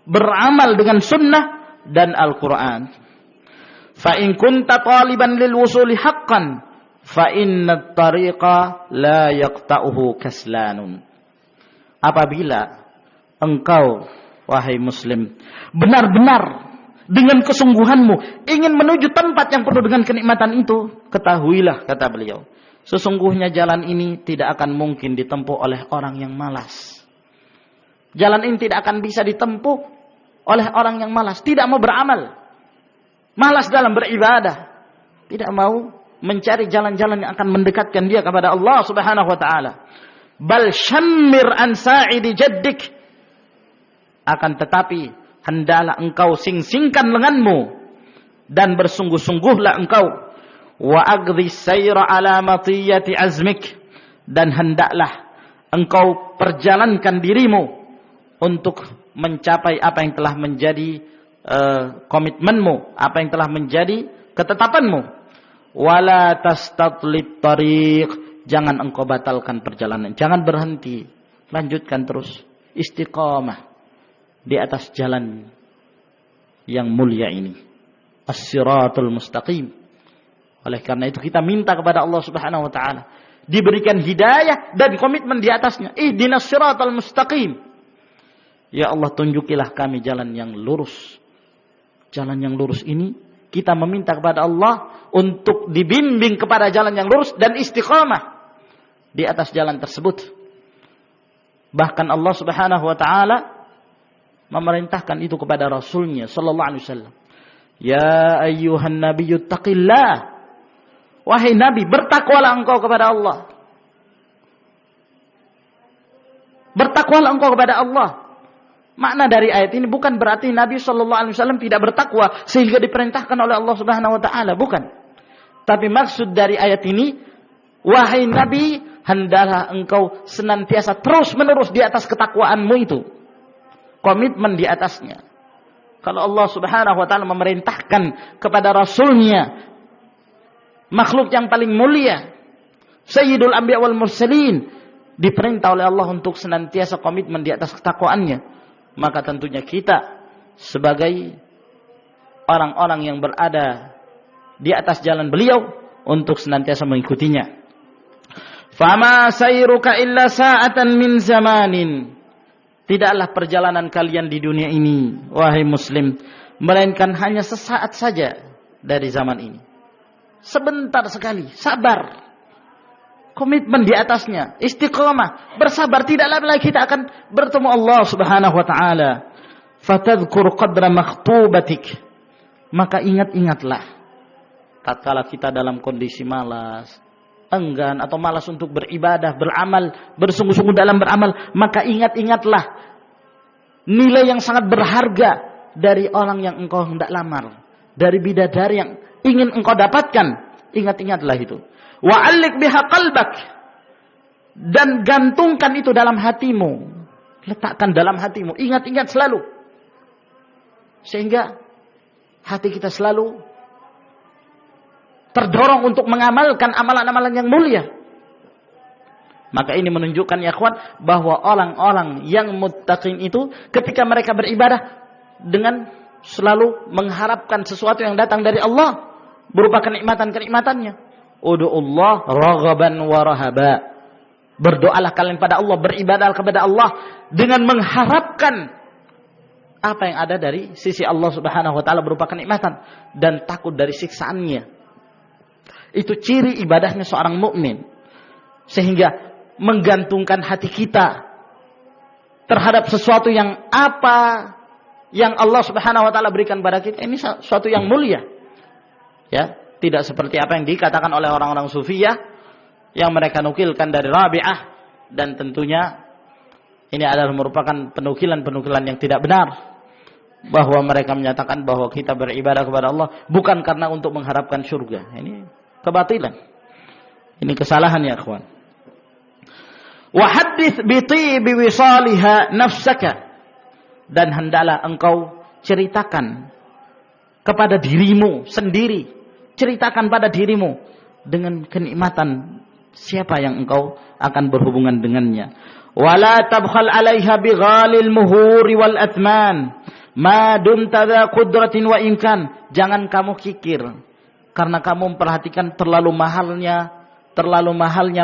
beramal dengan sunnah dan Al-Qur'an. Fa in kunta taliban lil wusuli haqqan fa inna at-tariqa la yaqta'uhu kaslanun. Apabila engkau wahai muslim benar-benar dengan kesungguhanmu ingin menuju tempat yang penuh dengan kenikmatan itu, ketahuilah, kata beliau, sesungguhnya jalan ini tidak akan mungkin ditempuh oleh orang yang malas. Jalan ini tidak akan bisa ditempuh oleh orang yang malas, tidak mau beramal, malas dalam beribadah, tidak mau mencari jalan-jalan yang akan mendekatkan dia kepada Allah Subhanahu wa taala. Bal syammir an sa'idi jaddik. Akan tetapi hendaklah engkau sing-singkan lenganmu dan bersungguh-sungguhlah engkau. Wa aghdhi sayra ala matiyati azmik. Dan hendaklah engkau perjalankan dirimu untuk mencapai apa yang telah menjadi komitmenmu, apa yang telah menjadi ketetapanmu. Wala tastatlit tariq. Jangan engkau batalkan perjalanan, jangan berhenti, lanjutkan terus, istiqamah di atas jalan yang mulia ini, as-siratul mustaqim. Oleh karena itu kita minta kepada Allah Subhanahu wa taala diberikan hidayah dan komitmen di atasnya. Ihdinas siratal mustaqim. Ya Allah, tunjukilah kami jalan yang lurus. Jalan yang lurus ini kita meminta kepada Allah untuk dibimbing kepada jalan yang lurus dan istiqamah di atas jalan tersebut. Bahkan Allah Subhanahu wa taala memerintahkan itu kepada Rasulnya sallallahu alaihi wasallam. Ya ayyuhan nabiyyu taqillah Wahai Nabi, bertakwalah engkau kepada Allah. Bertakwalah engkau kepada Allah. Makna dari ayat ini bukan berarti Nabi SAW tidak bertakwa sehingga diperintahkan oleh Allah Subhanahu Wa Taala, bukan. Tapi maksud dari ayat ini, wahai Nabi, hendaklah engkau senantiasa terus menerus di atas ketakwaanmu itu, komitmen di atasnya. Kalau Allah Subhanahu Wa Taala memerintahkan kepada Rasulnya, makhluk yang paling mulia, Sayyidul Anbiya wal Mursalin, diperintah oleh Allah untuk senantiasa komitmen di atas ketakwaannya, maka tentunya kita sebagai orang-orang yang berada di atas jalan beliau untuk senantiasa mengikutinya. Fama sayruka illa sa'atan min zamanin. Tidaklah perjalanan kalian di dunia ini, wahai muslim, melainkan hanya sesaat saja dari zaman ini. Sebentar sekali, sabar. Komitmen di atasnya, istiqamah, bersabar. Tidaklah lagi kita akan bertemu Allah Subhanahu Wa Taala. Fatadhkur qadra makhtubatik. Maka ingat-ingatlah tatkala kita dalam kondisi malas, enggan atau malas untuk beribadah, beramal, bersungguh-sungguh dalam beramal, maka ingat-ingatlah nilai yang sangat berharga dari orang yang engkau hendak lamar, dari bidadari yang ingin engkau dapatkan. Ingat-ingatlah itu. Wa'alliq biha qalbak, dan gantungkan itu dalam hatimu, letakkan dalam hatimu, ingat-ingat selalu, sehingga hati kita selalu terdorong untuk mengamalkan amalan-amalan yang mulia. Maka ini menunjukkan ya kawan, bahwa orang-orang yang muttaqin itu ketika mereka beribadah dengan selalu mengharapkan sesuatu yang datang dari Allah berupa kenikmatan-kenikmatannya. Ud'ullah raghaban wa rahaba. Berdoalah kalian pada Allah, beribadah kepada Allah dengan mengharapkan apa yang ada dari sisi Allah Subhanahu Wa Taala berupa kenikmatan dan takut dari siksaannya. Itu ciri ibadahnya seorang mukmin, sehingga menggantungkan hati kita terhadap sesuatu yang apa yang Allah Subhanahu Wa Taala berikan pada kita, ini sesuatu yang mulia. Ya, tidak seperti apa yang dikatakan oleh orang-orang sufiyah yang mereka nukilkan dari Rabi'ah, dan tentunya ini adalah merupakan penukilan-penukilan yang tidak benar, bahwa mereka menyatakan bahwa kita beribadah kepada Allah bukan karena untuk mengharapkan surga. Ini kebatilan. Ini kesalahan ya ikhwan. Wa haddits bi tibi wisaliha nafsaka, dan hendaklah engkau ceritakan kepada dirimu sendiri, ceritakan pada dirimu dengan kenikmatan siapa yang engkau akan berhubungan dengannya. Wala tabkhal 'alaiha bighalil muhuri wal athman ma dumta dha qudratin wa imkan. Jangan kamu kikir karena kamu memperhatikan terlalu mahalnya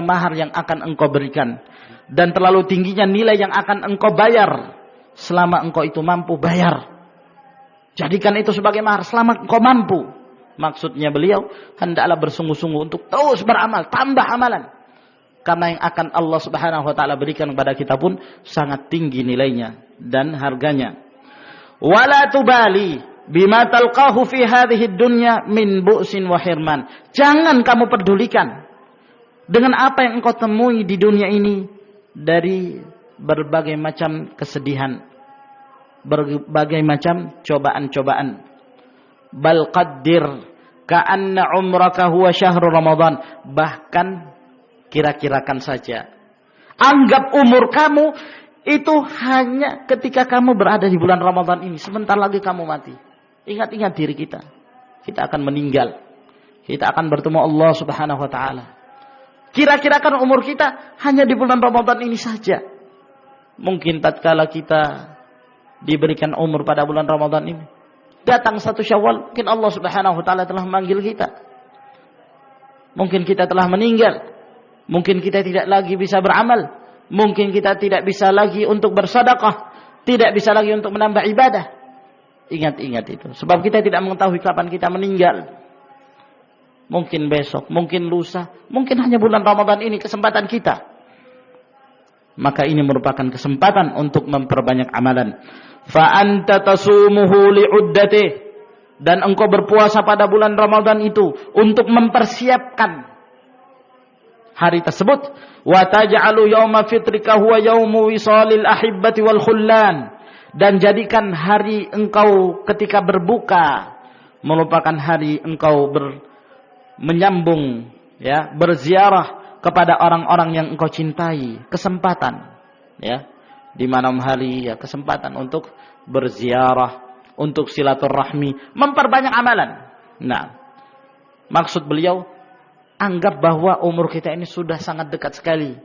mahar yang akan engkau berikan, dan terlalu tingginya nilai yang akan engkau bayar selama engkau itu mampu bayar. Jadikan itu sebagai mahar selama engkau mampu. Maksudnya beliau, hendaklah bersungguh-sungguh untuk terus beramal, tambah amalan. Karena yang akan Allah Subhanahu Wa Taala berikan kepada kita pun sangat tinggi nilainya dan harganya. Wala tubali bima talqahu fi hadhihi dunya min bu'sin wa hirman. Jangan kamu pedulikan dengan apa yang engkau temui di dunia ini dari berbagai macam kesedihan, berbagai macam cobaan-cobaan. Bal qaddir ka'anna umraka huwa syahrul Ramadan. Bahkan kira-kirakan saja, anggap umur kamu itu hanya ketika kamu berada di bulan Ramadan ini. Sebentar lagi kamu mati. Ingat-ingat diri kita, kita akan meninggal, kita akan bertemu Allah Subhanahu Wa Taala. Kira-kirakan umur kita hanya di bulan Ramadan ini saja. Mungkin tatkala kita diberikan umur pada bulan Ramadan ini, datang 1 Syawal, mungkin Allah Subhanahu Wa Taala telah memanggil kita. Mungkin kita telah meninggal. Mungkin kita tidak lagi bisa beramal. Mungkin kita tidak bisa lagi untuk bersedekah, tidak bisa lagi untuk menambah ibadah. Ingat-ingat itu. Sebab kita tidak mengetahui kapan kita meninggal. Mungkin besok, mungkin lusa, mungkin hanya bulan Ramadan ini kesempatan kita. Maka ini merupakan kesempatan untuk memperbanyak amalan. Fa anta tasumuhu li'uddati, dan engkau berpuasa pada bulan Ramadan itu untuk mempersiapkan hari tersebut, wa taj'alu yauma fitrika huwa yaumu wisalil ahibbati wal khullan, dan jadikan hari engkau ketika berbuka merupakan hari engkau menyambung, ya, berziarah kepada orang-orang yang engkau cintai, kesempatan, ya, di malam hari, ya, kesempatan untuk berziarah, untuk silaturahmi, memperbanyak amalan. Nah, maksud beliau, anggap bahwa umur kita ini sudah sangat dekat sekali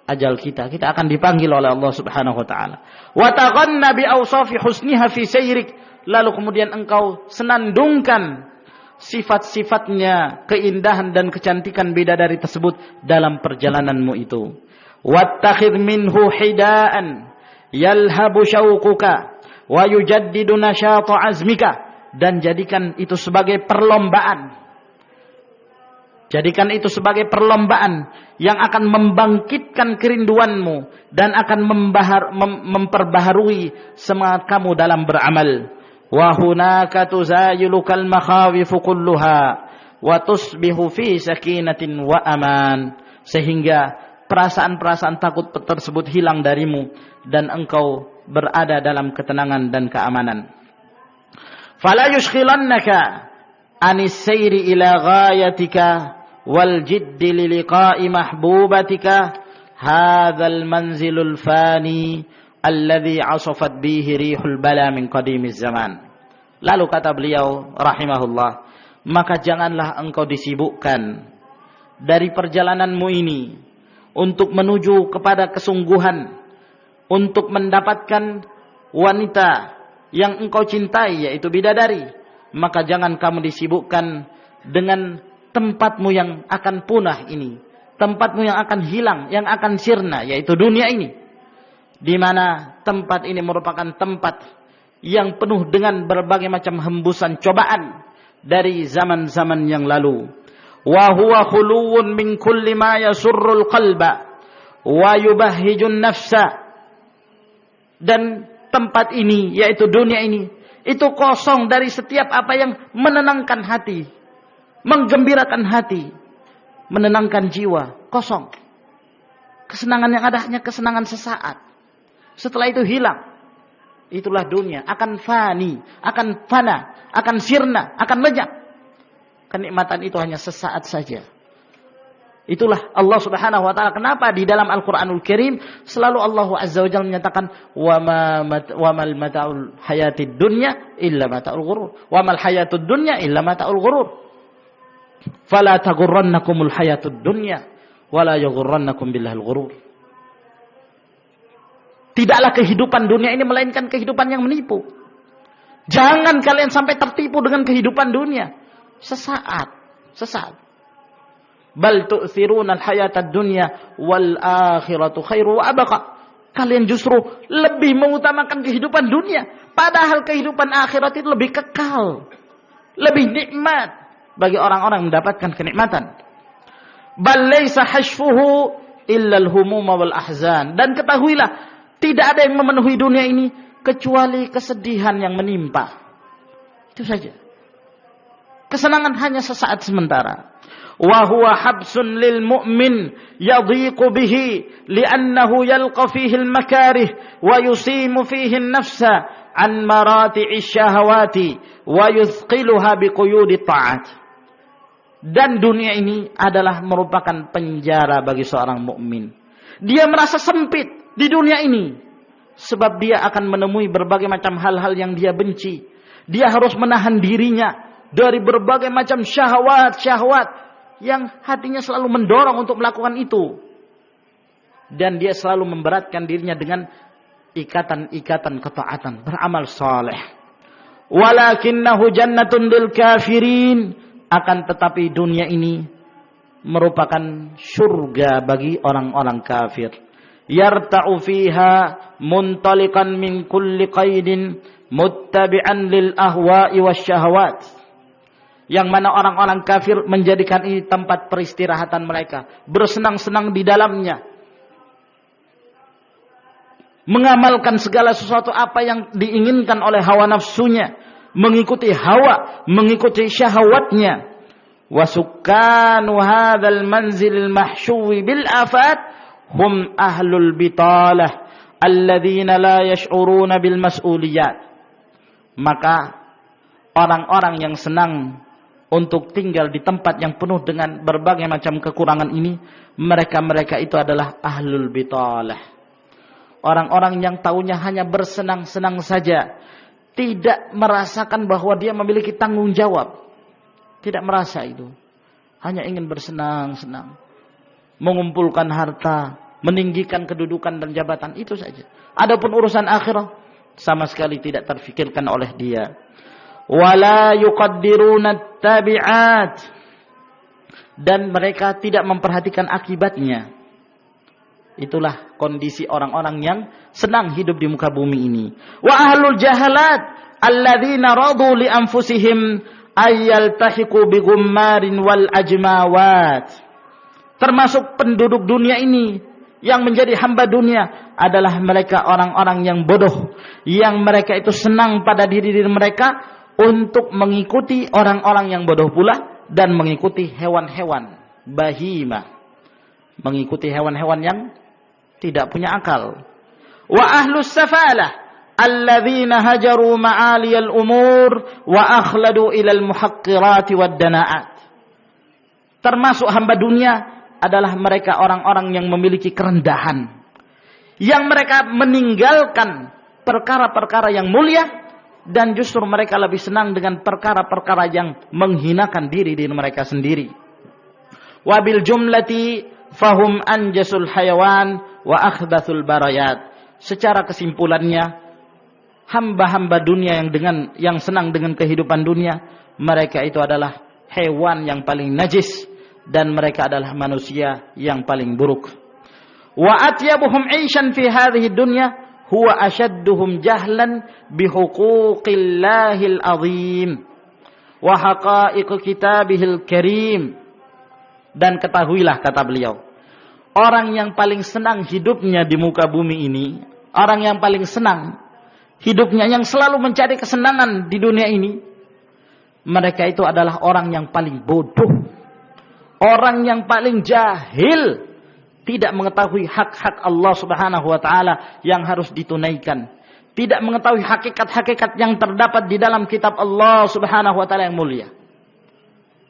ajal kita akan dipanggil oleh Allah Subhanahu wa taala. Wa taghanna bi awsafi husniha fi sayrik, lalu kemudian engkau senandungkan sifat-sifatnya, keindahan dan kecantikan bidadari tersebut dalam perjalananmu itu. Wattakhidh minhu hidaan yalhabu syauquka wa yujaddidu nasyata azmika, dan jadikan itu sebagai perlombaan. Jadikan itu sebagai perlombaan yang akan membangkitkan kerinduanmu dan akan memperbaharui semangat kamu dalam beramal. Wa hunaka tuzayiluka al-makhawifu kulluha wa tusbihu fi sakinatin wa aman, sehingga perasaan-perasaan takut tersebut hilang darimu dan engkau berada dalam ketenangan dan keamanan. Fala yushghilannaka anis sayri ila ghayatika wal jiddi liliqa'i mahbubatika hadzal manzilul fani alladhi asafat bihi rihul bala min qadimiz zaman. Lalu kata beliau rahimahullah, maka janganlah engkau disibukkan dari perjalananmu ini untuk menuju kepada kesungguhan, untuk mendapatkan wanita yang engkau cintai, yaitu bidadari. Maka jangan kamu disibukkan dengan tempatmu yang akan punah ini, tempatmu yang akan hilang, yang akan sirna, yaitu dunia ini, di mana tempat ini merupakan tempat yang penuh dengan berbagai macam hembusan cobaan dari zaman-zaman yang lalu. Wa huwa khuluwun min kulli ma yasurrul qalba wa yubahhijun nafsa, dan tempat ini, yaitu dunia ini, itu kosong dari setiap apa yang menenangkan hati, menggembirakan hati, menenangkan jiwa. Kosong. Kesenangan yang ada hanya kesenangan sesaat. Setelah itu hilang. Itulah dunia. Akan fani, akan fana, akan sirna, akan lenyap. Kenikmatan itu hanya sesaat saja. Itulah Allah Subhanahu wa taala, kenapa di dalam Al-Qur'anul Karim selalu Allah Azza wa Jalla menyatakan wa mal mata'ul hayatid dunya illa mata'ul ghurur. Wa mal hayatud dunya illa mata'ul ghurur. Fala taghurrannakumul hayatud dunya wala yaghurrannakum billahil ghurur. Tidaklah kehidupan dunia ini melainkan kehidupan yang menipu. Jangan kalian sampai tertipu dengan kehidupan dunia. Sesaat. Bal tu'thirunal hayatad dunya wal akhiratu khairu wa abqa. Kalian justru lebih mengutamakan kehidupan dunia, padahal kehidupan akhirat itu lebih kekal, lebih nikmat bagi orang-orang yang mendapatkan kenikmatan. Bal laisa hashfuhu illa al-humum wal ahzan. Dan ketahuilah, tidak ada yang memenuhi dunia ini kecuali kesedihan yang menimpa. Itu saja. Kesenangan hanya sesaat sementara. Wa huwa habsun lil mu'min yadhiqu bihi li'annahu yalqa fihi al-makarih wa yusimu fihi an-nafsa an marati'i syahawati wa yuthqiluha biquyudi ta'at. Dan dunia ini adalah merupakan penjara bagi seorang mukmin. Dia merasa sempit di dunia ini sebab dia akan menemui berbagai macam hal-hal yang dia benci. Dia harus menahan dirinya dari berbagai macam syahwat yang hatinya selalu mendorong untuk melakukan itu. Dan dia selalu memberatkan dirinya dengan ikatan-ikatan ketaatan, beramal saleh. Walakinnahu jannatun lil kafirin, akan tetapi dunia ini merupakan surga bagi orang-orang kafir. Yarta'u fiha muntaliqan min kulli qaidin muttabi'an lil ahwa'i wasyahawat. Yang mana orang-orang kafir menjadikan ini tempat peristirahatan mereka, bersenang-senang di dalamnya, mengamalkan segala sesuatu apa yang diinginkan oleh hawa nafsunya, mengikuti hawa, mengikuti syahwatnya. Wa sukkanu hadzal manzilil mahshuwi bil afat hum ahlul bitalah alladzina la yash'uruna bil mas'uliyat. Maka orang-orang yang senang untuk tinggal di tempat yang penuh dengan berbagai macam kekurangan ini, mereka itu adalah ahlul bitalah. Orang-orang yang taunya hanya bersenang-senang saja, tidak merasakan bahwa dia memiliki tanggung jawab. Tidak merasa itu. Hanya ingin bersenang-senang, mengumpulkan harta, meninggikan kedudukan dan jabatan, itu saja. Adapun urusan akhirat sama sekali tidak terfikirkan oleh dia. Wala yuqaddiruna tabi'at, dan mereka tidak memperhatikan akibatnya. Itulah kondisi orang-orang yang senang hidup di muka bumi ini. Wa ahlul jahalat alladzina radu li anfusihim ayyaltahiqu bi ghummarin wal ajmawat. Termasuk penduduk dunia ini yang menjadi hamba dunia adalah mereka orang-orang yang bodoh, yang mereka itu senang pada diri mereka untuk mengikuti orang-orang yang bodoh pula dan mengikuti hewan-hewan bahimah, mengikuti hewan-hewan yang tidak punya akal. Wa ahlus safalah alladzina hajaru ma'aliyal umur wa akhladu ilal muhaqqirati wad dana'at. Termasuk hamba dunia adalah mereka orang-orang yang memiliki kerendahan, yang mereka meninggalkan perkara-perkara yang mulia dan justru mereka lebih senang dengan perkara-perkara yang menghinakan diri mereka sendiri. Wabil jumlati fahum anjasul hayawan wa akhdathul barayat. Secara kesimpulannya, hamba-hamba dunia yang senang dengan kehidupan dunia, mereka itu adalah hewan yang paling najis dan mereka adalah manusia yang paling buruk. Wa atyabuhum 'aishan fi hadhihi dunya huwa ashadduhum jahlan bi huquqillahil azim wa haqa'iq kitabihil karim. Dan ketahuilah, kata beliau, orang yang paling senang hidupnya di muka bumi ini, orang yang paling senang hidupnya, yang selalu mencari kesenangan di dunia ini, mereka itu adalah orang yang paling bodoh, orang yang paling jahil, tidak mengetahui hak-hak Allah Subhanahu wa taala yang harus ditunaikan, tidak mengetahui hakikat-hakikat yang terdapat di dalam kitab Allah Subhanahu wa taala yang mulia.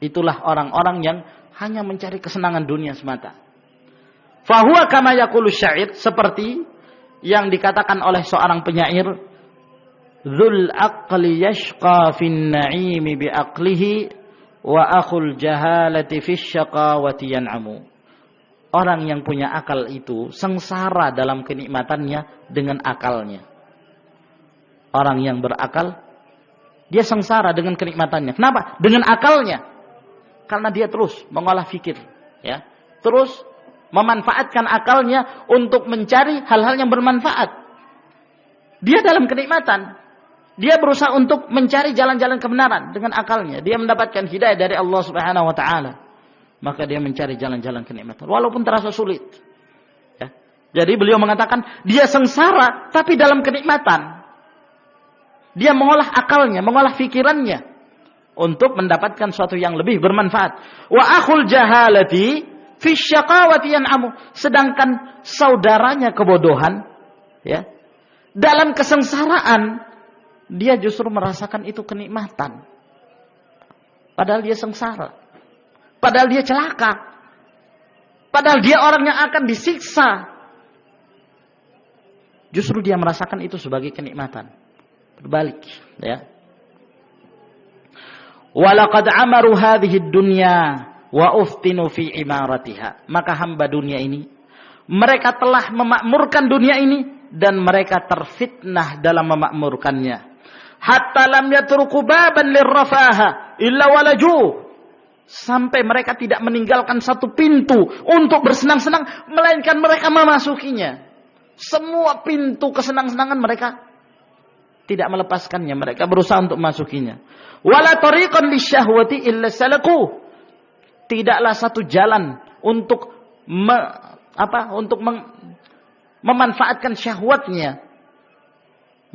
Itulah orang-orang yang hanya mencari kesenangan dunia semata. Fahuwa kama yaqulu syair, seperti yang dikatakan oleh seorang penyair, dzul aqli yashqa fin na'imi bi aqlihi wa akhul jahalati fis syaqawati yan'amu. Orang yang punya akal itu sengsara dalam kenikmatannya dengan akalnya. Orang yang berakal, dia sengsara dengan kenikmatannya. Kenapa? Dengan akalnya. Karena dia terus mengolah fikir, ya, terus memanfaatkan akalnya untuk mencari hal-hal yang bermanfaat. Dia dalam kenikmatan, dia berusaha untuk mencari jalan-jalan kebenaran dengan akalnya. Dia mendapatkan hidayah dari Allah Subhanahu wa taala, maka dia mencari jalan-jalan kenikmatan walaupun terasa sulit, ya. Jadi beliau mengatakan dia sengsara tapi dalam kenikmatan. Dia mengolah akalnya, mengolah fikirannya untuk mendapatkan sesuatu yang lebih bermanfaat. Wa akhul jahalati fi syaqawati yan'amu. Sedangkan saudaranya kebodohan, ya, dalam kesengsaraan dia justru merasakan itu kenikmatan. Padahal dia sengsara. Padahal dia celaka. Padahal dia orang yang akan disiksa. Justru dia merasakan itu sebagai kenikmatan. Berbalik, ya. Walaqad amaru hadhihi dunya wa uftinu fi imaratiha. Maka hamba dunia ini, mereka telah memakmurkan dunia ini dan mereka terfitnah dalam memakmurkannya. Hatta lam yatruku baban lirrafaha illa walaju. Sampai mereka tidak meninggalkan satu pintu untuk bersenang-senang, melainkan mereka memasukinya. Semua pintu kesenang-senangan mereka tidak melepaskannya, mereka berusaha untuk memasukinya. Wala tariqan lisyahwati illa salaku. Tidaklah satu jalan untuk memanfaatkan syahwatnya,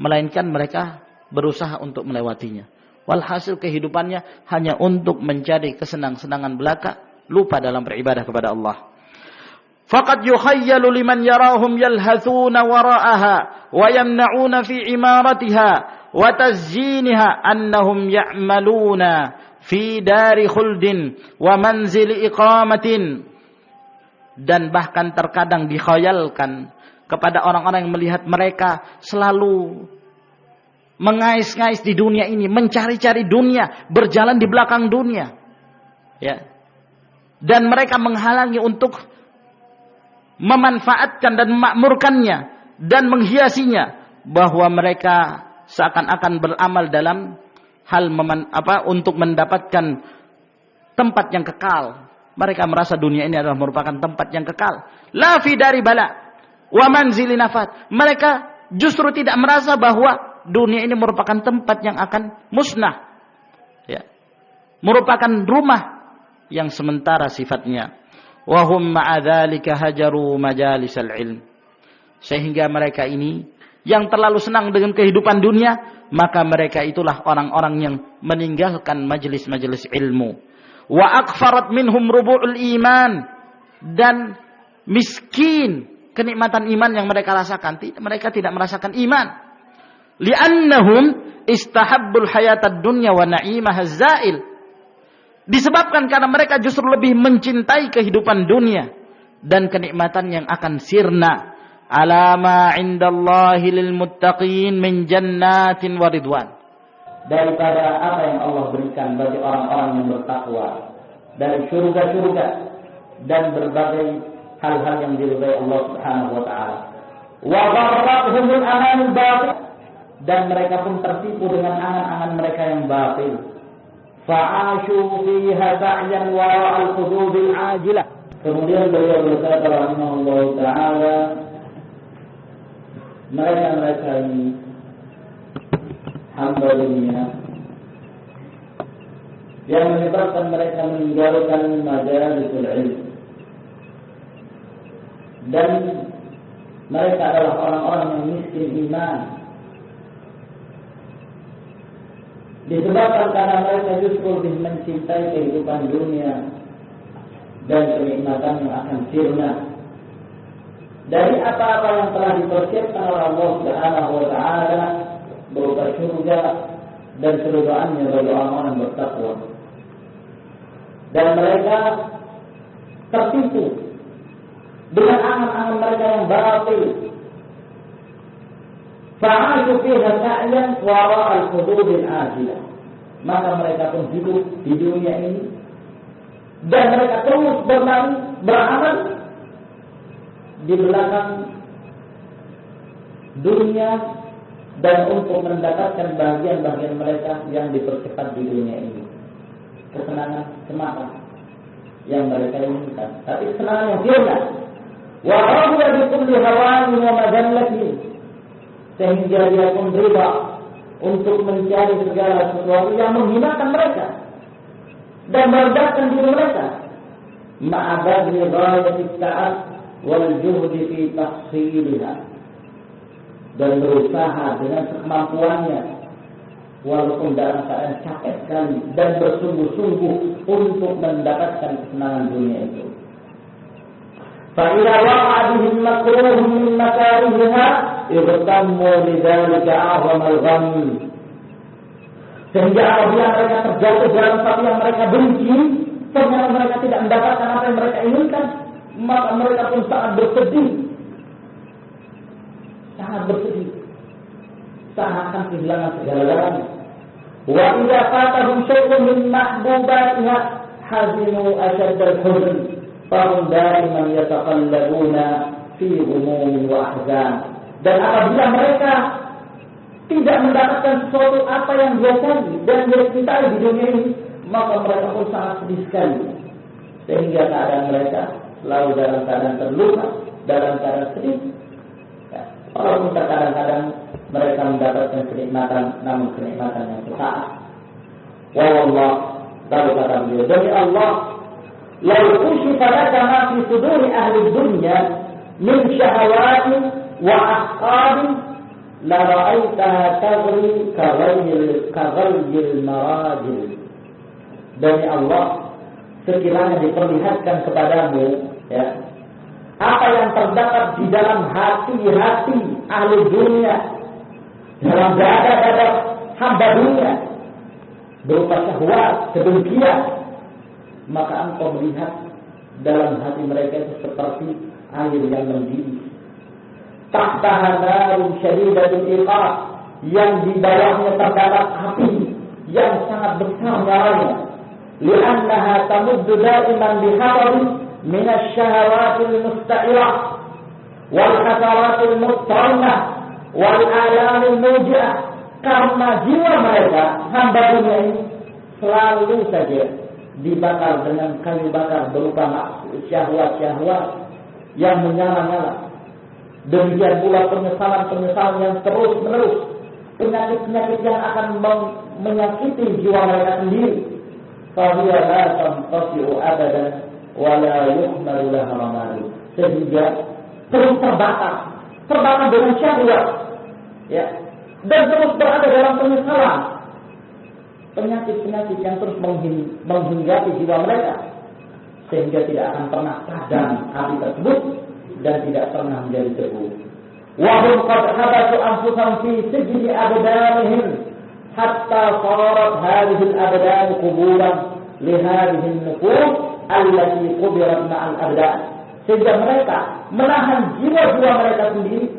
melainkan mereka berusaha untuk melewatinya. Walhasil kehidupannya hanya untuk mencari kesenang-senangan belaka, lupa dalam beribadah kepada Allah. Faqad yukhayyalu liman yarahum yalhathuna wara'aha wa yamna'una fi imaratiha wa tazyiniha annahum ya'maluna fi dari khuldin wa manzili iqamatin. Dan bahkan terkadang dikhayalkan kepada orang-orang yang melihat mereka selalu mengais-ngais di dunia ini, mencari-cari dunia, berjalan di belakang dunia. Ya. Dan mereka menghalangi untuk memanfaatkan dan memakmurkannya dan menghiasinya, bahwa mereka seakan-akan beramal dalam hal untuk mendapatkan tempat yang kekal. Mereka merasa dunia ini adalah merupakan tempat yang kekal. La fi dari bala wa manzili nafat. Mereka justru tidak merasa bahwa dunia ini merupakan tempat yang akan musnah. Ya. Merupakan rumah yang sementara sifatnya. Wa hum ma'a dzalika hajaru majalisal ilm. Sehingga mereka ini yang terlalu senang dengan kehidupan dunia, maka mereka itulah orang-orang yang meninggalkan majelis-majelis ilmu. Wa akfarat minhum rubu'ul iman. Dan miskin kenikmatan iman yang mereka rasakan. Mereka tidak merasakan iman. Li'annahum istahabbul hayatad dunya wa na'imah zail. Disebabkan karena mereka justru lebih mencintai kehidupan dunia dan kenikmatan yang akan sirna. Alama indallahi lil muttaqin min jannatin wa ridwan. Daripada apa yang Allah berikan bagi orang-orang yang bertakwa, dari surga-surga dan berbagai hal-hal yang diridai Allah Subhanahu wa taala. Wa gharrahumul amanul batil, dan mereka pun tertipu dengan angan-angan mereka yang batil. Fa'ashu fiha sa'yan wara'al khududil ajilah. Kemudian beliau berkata rahimahullah ta'ala, mereka ini hamba dunia yang menyebabkan mereka meninggalkan majalisul ilm, dan mereka adalah orang-orang yang miskin iman, disebabkan karena mereka justru lebih mencintai kehidupan dunia dan kenikmatan yang akan sirna dari apa-apa yang telah dipersiapkan oleh Allah Subhanahu wa taala berupa surga dan keridhaannya bagi orang-orang yang bertakwa. Dan mereka tertipu dengan angan-angan mereka yang batil. Fa'ashu fiha sa'yan wara'al khududil ajilah. Maka mereka pun hidup di dunia ini dan mereka terus beramal di belakang dunia dan untuk mendapatkan bagian-bagian mereka yang dipercepat di dunia ini. Kesenangan semata yang mereka inginkan, tapi kesenangan yang sirna. Wa radiya bi kulli hawani wa madallati, sehingga dia pun riba untuk mencari segala sesuatu yang menghinakan mereka dan merendahkan diri mereka. Ma'abadri ghayati ta'at wal juhdi fi tahsiliha, dan berusaha dengan kemampuannya walaupun dalam keadaan capek sekali dan bersungguh-sungguh untuk mendapatkan kesenangan dunia itu. Fa idza waqa'a bihim makruhun min makarihiha irtammu lidzalika a'zamal ghamm. Sehingga apabila mereka terjatuh dalam sesuatu yang mereka benci, ternyata mereka tidak mendapatkan apa yang mereka inginkan, maka mereka pun sangat bersedih. Sangat bersedih. Seakan kehilangan segala-galanya. Wa idza fatahum syai'un min mahbubatiha hazinu ashadd al-huzn. Fahum daiman yataqallabuna fi ghumum wa ahzan. Dan apabila mereka tidak mendapatkan sesuatu apa yang dia cari dan dia cintai di dunia ini, maka mereka pun sangat sedih sekali. Sehingga keadaan mereka selalu dalam keadaan terluka, dalam keadaan sedih. Walaupun kadang-kadang mereka mendapatkan kenikmatan, namun kenikmatan yang sesaat. Wallah, lalu kata beliau, demi Allah, lau ushifa laka ma fi suduri ahli dunya min syahawati wa ahqabi la ra'aitaha tagri kaghayyil marajil. Demi Allah, sekiranya diperlihatkan kepadamu, ya, apa yang terdapat di dalam hati-hati ahli dunia, dalam dada-dada hamba dunia, berupa syahwat, kedengkian, maka engkau melihat dalam hati mereka itu seperti air yang mendidih. Tahtaha narun syadidatul iqab, yang di bawahnya terdapat api yang sangat besar nyalanya. Li'annaha tamuddu da'iman bihadari min asy-syahawatil musta'irah wal hasaratil muttarnah wal alamil muji'ah. Karena jiwa mereka, hamba dunia ini, selalu saja dibakar dengan kayu bakar berupa syahwat-syahwat yang menyala-nyala. Demikian pula penyesalan-penyesalan yang terus-menerus, penyakit-penyakit yang akan menyakiti jiwa mereka sendiri. Fahiya la tanqasi'u abadan wa la yuhmalu laha ramalu. Sehingga terus terbakar dengan syahwat, ya, dan terus berada dalam penyesalan, penyakit-penyakit yang terus menghinggapi jiwa mereka, sehingga tidak akan pernah padam api tersebut dan tidak pernah menjadi debu. Wa hum qad habasu anfusahum fi sijni abdanihim hatta sarat hadhihi al-abdan quburan li hadhihi an-nufus allati qubirat ma'al abdan. Sehingga mereka menahan jiwa-jiwa mereka sendiri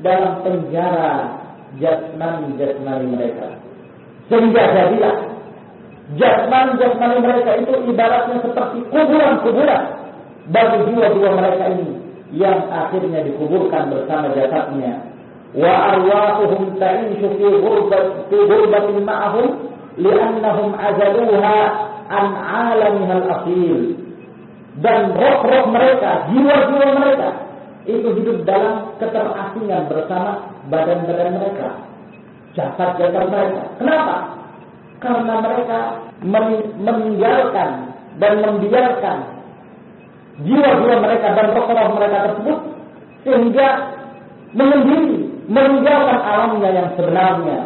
dalam penjara jasmani mereka. Sehingga jadilah jasmani mereka itu ibaratnya seperti kuburan-kuburan bagi jiwa-jiwa mereka ini yang akhirnya dikuburkan bersama jasadnya. Wa arwahuhum ta'ishu fi ghurbatin ma'ahum li'annahum azaluha an 'alamiha al-asil. Dan roh-roh mereka, jiwa-jiwa mereka itu hidup dalam keterasingan bersama badan-badan mereka, jasad-jasad mereka. Kenapa? Karena mereka meninggalkan dan membiarkan jiwa-jiwa mereka dan roh-roh mereka tersebut sehingga meninggalkan alamnya yang sebenarnya.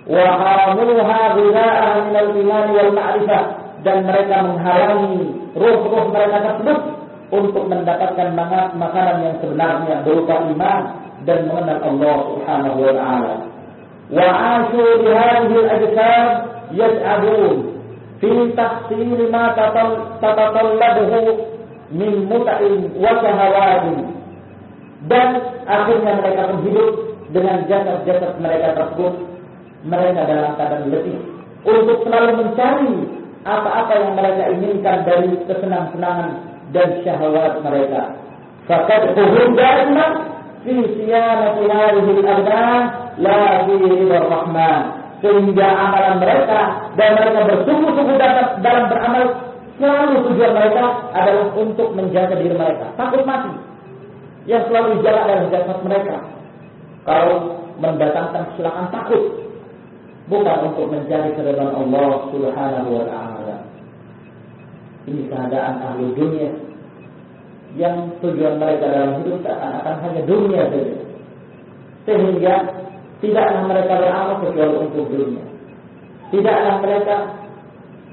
Wa haramuha ghira'an minal iman wal ma'rifah, dan mereka menghalangi ruh-ruh mereka tersebut untuk mendapatkan makanan yang sebenarnya berupa iman dan mengenal Allah Subhanahu wa taala. Wa 'ashu bi hadhihi al-ajsam yas'adun fi tahsil ma tatatallabuhu min muta'in wa shahawatin. Dan akhirnya mereka pun hidup dengan jasad-jasad mereka tersebut. Mereka dalam keadaan letih untuk selalu mencari apa-apa yang mereka inginkan dari kesenang-senangan dan syahwat mereka. Faqad hum da'iman fi siyanati hadhihi al-abdan la fi ridha rahman. Sehingga amalan mereka dan mereka bersungguh-sungguh dalam beramal, selalu tujuan mereka adalah untuk menjaga diri mereka, takut mati. Yang selalu dijaga adalah jasad mereka. Kalau mendatangkan kesilakan, takut, bukan untuk mencari keridhaan Allah Subhanahu wa taala. Ini keadaan ahli dunia yang tujuan mereka dalam hidup akan hanya dunia saja. Sehingga tidaklah mereka beramal kecuali untuk dunia. Tidaklah mereka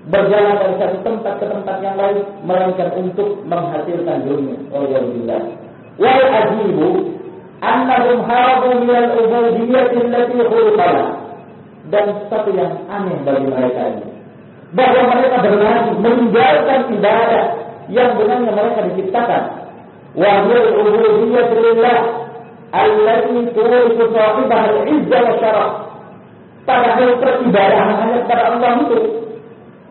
berjalan dari satu tempat ke tempat yang lain melainkan untuk menghasilkan dunia. Wallahu wal ajibu annahum harabu min al-ubudiyyah allati khuliqat. Dan satu yang aneh bagi mereka ini, bahwa mereka berlari meninggalkan ibadah yang dengannya mereka diciptakan. Wa hiya al-ubudiyyah lillah allati turisu sahibaha al-'izzah wa syaraf. Padahal peribadahan hanya kepada Allah itu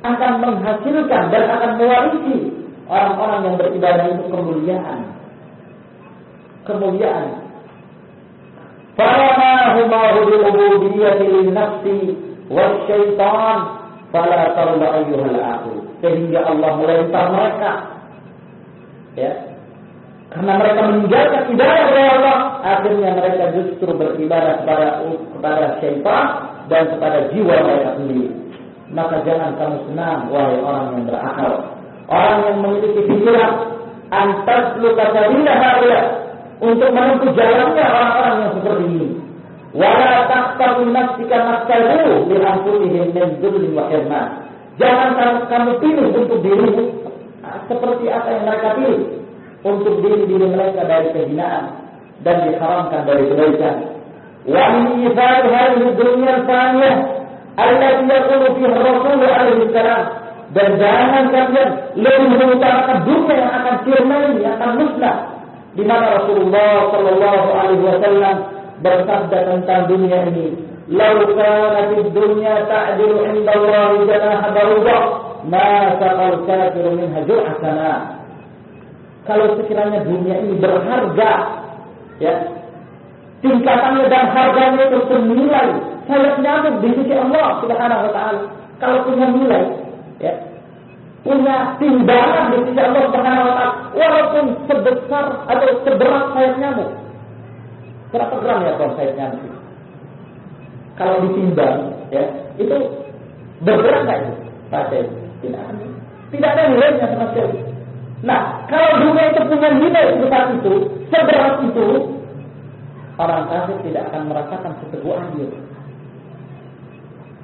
akan menghasilkan dan akan mewarisi orang-orang yang beribadah itu kemuliaan. Farama huma bil ubudiyyati lin nafsi wasyaitan fala tarda ayyuhal aqul. Sehingga Allah melempar mereka, ya, karena mereka meninggalkan ibadah kepada Allah, akhirnya mereka justru beribadah kepada syaitan dan kepada jiwa mereka sendiri. Maka jangan kamu senang, wahai orang yang berakal, orang yang memiliki pikiran, antas luka sabila haula, untuk menempuh jalannya orang-orang yang seperti ini. Wala taqtaru nafsika nafsahu li anfusihim min dzulli wa hirman. Jangan kamu pilih untuk dirimu seperti apa yang mereka pilih untuk diri mereka dari kehinaan dan diharamkan dari kebaikan. Wa min ifad hadhihi dunya al-faniyah allati yaqulu fiha ar-rasul alaihi salam. Dan jangan kalian lebih mengutamakan dunia yang akan sirna, yang akan musnah, di mana Rasulullah sallallahu alaihi wasallam bersabda tentang dunia ini, "Lau kanatid dunya ta'dilu 'inda Allah janaha ba'udah, ma saqal kafiru minha jur'atana." Kalau sekiranya dunia ini berharga, ya, tingkatannya dan harganya itu senilai sayap nyamuk di sisi Allah Subhanahu wa taala. Kalau punya nilai, ya, punya timbangan di sisi Allah Subhanahu wa taala, walaupun sebesar atau seberat sayap nyamuk. Berapa gram ya kalau sayap nyamuk? Kalau ditimbang, ya, itu bergerak nggak itu? Pada tidak ada nilainya sama sekali. Nah, kalau dunia itu punya nilai sebesar itu, seberat itu, orang kafir tidak akan merasakan seteguk adil.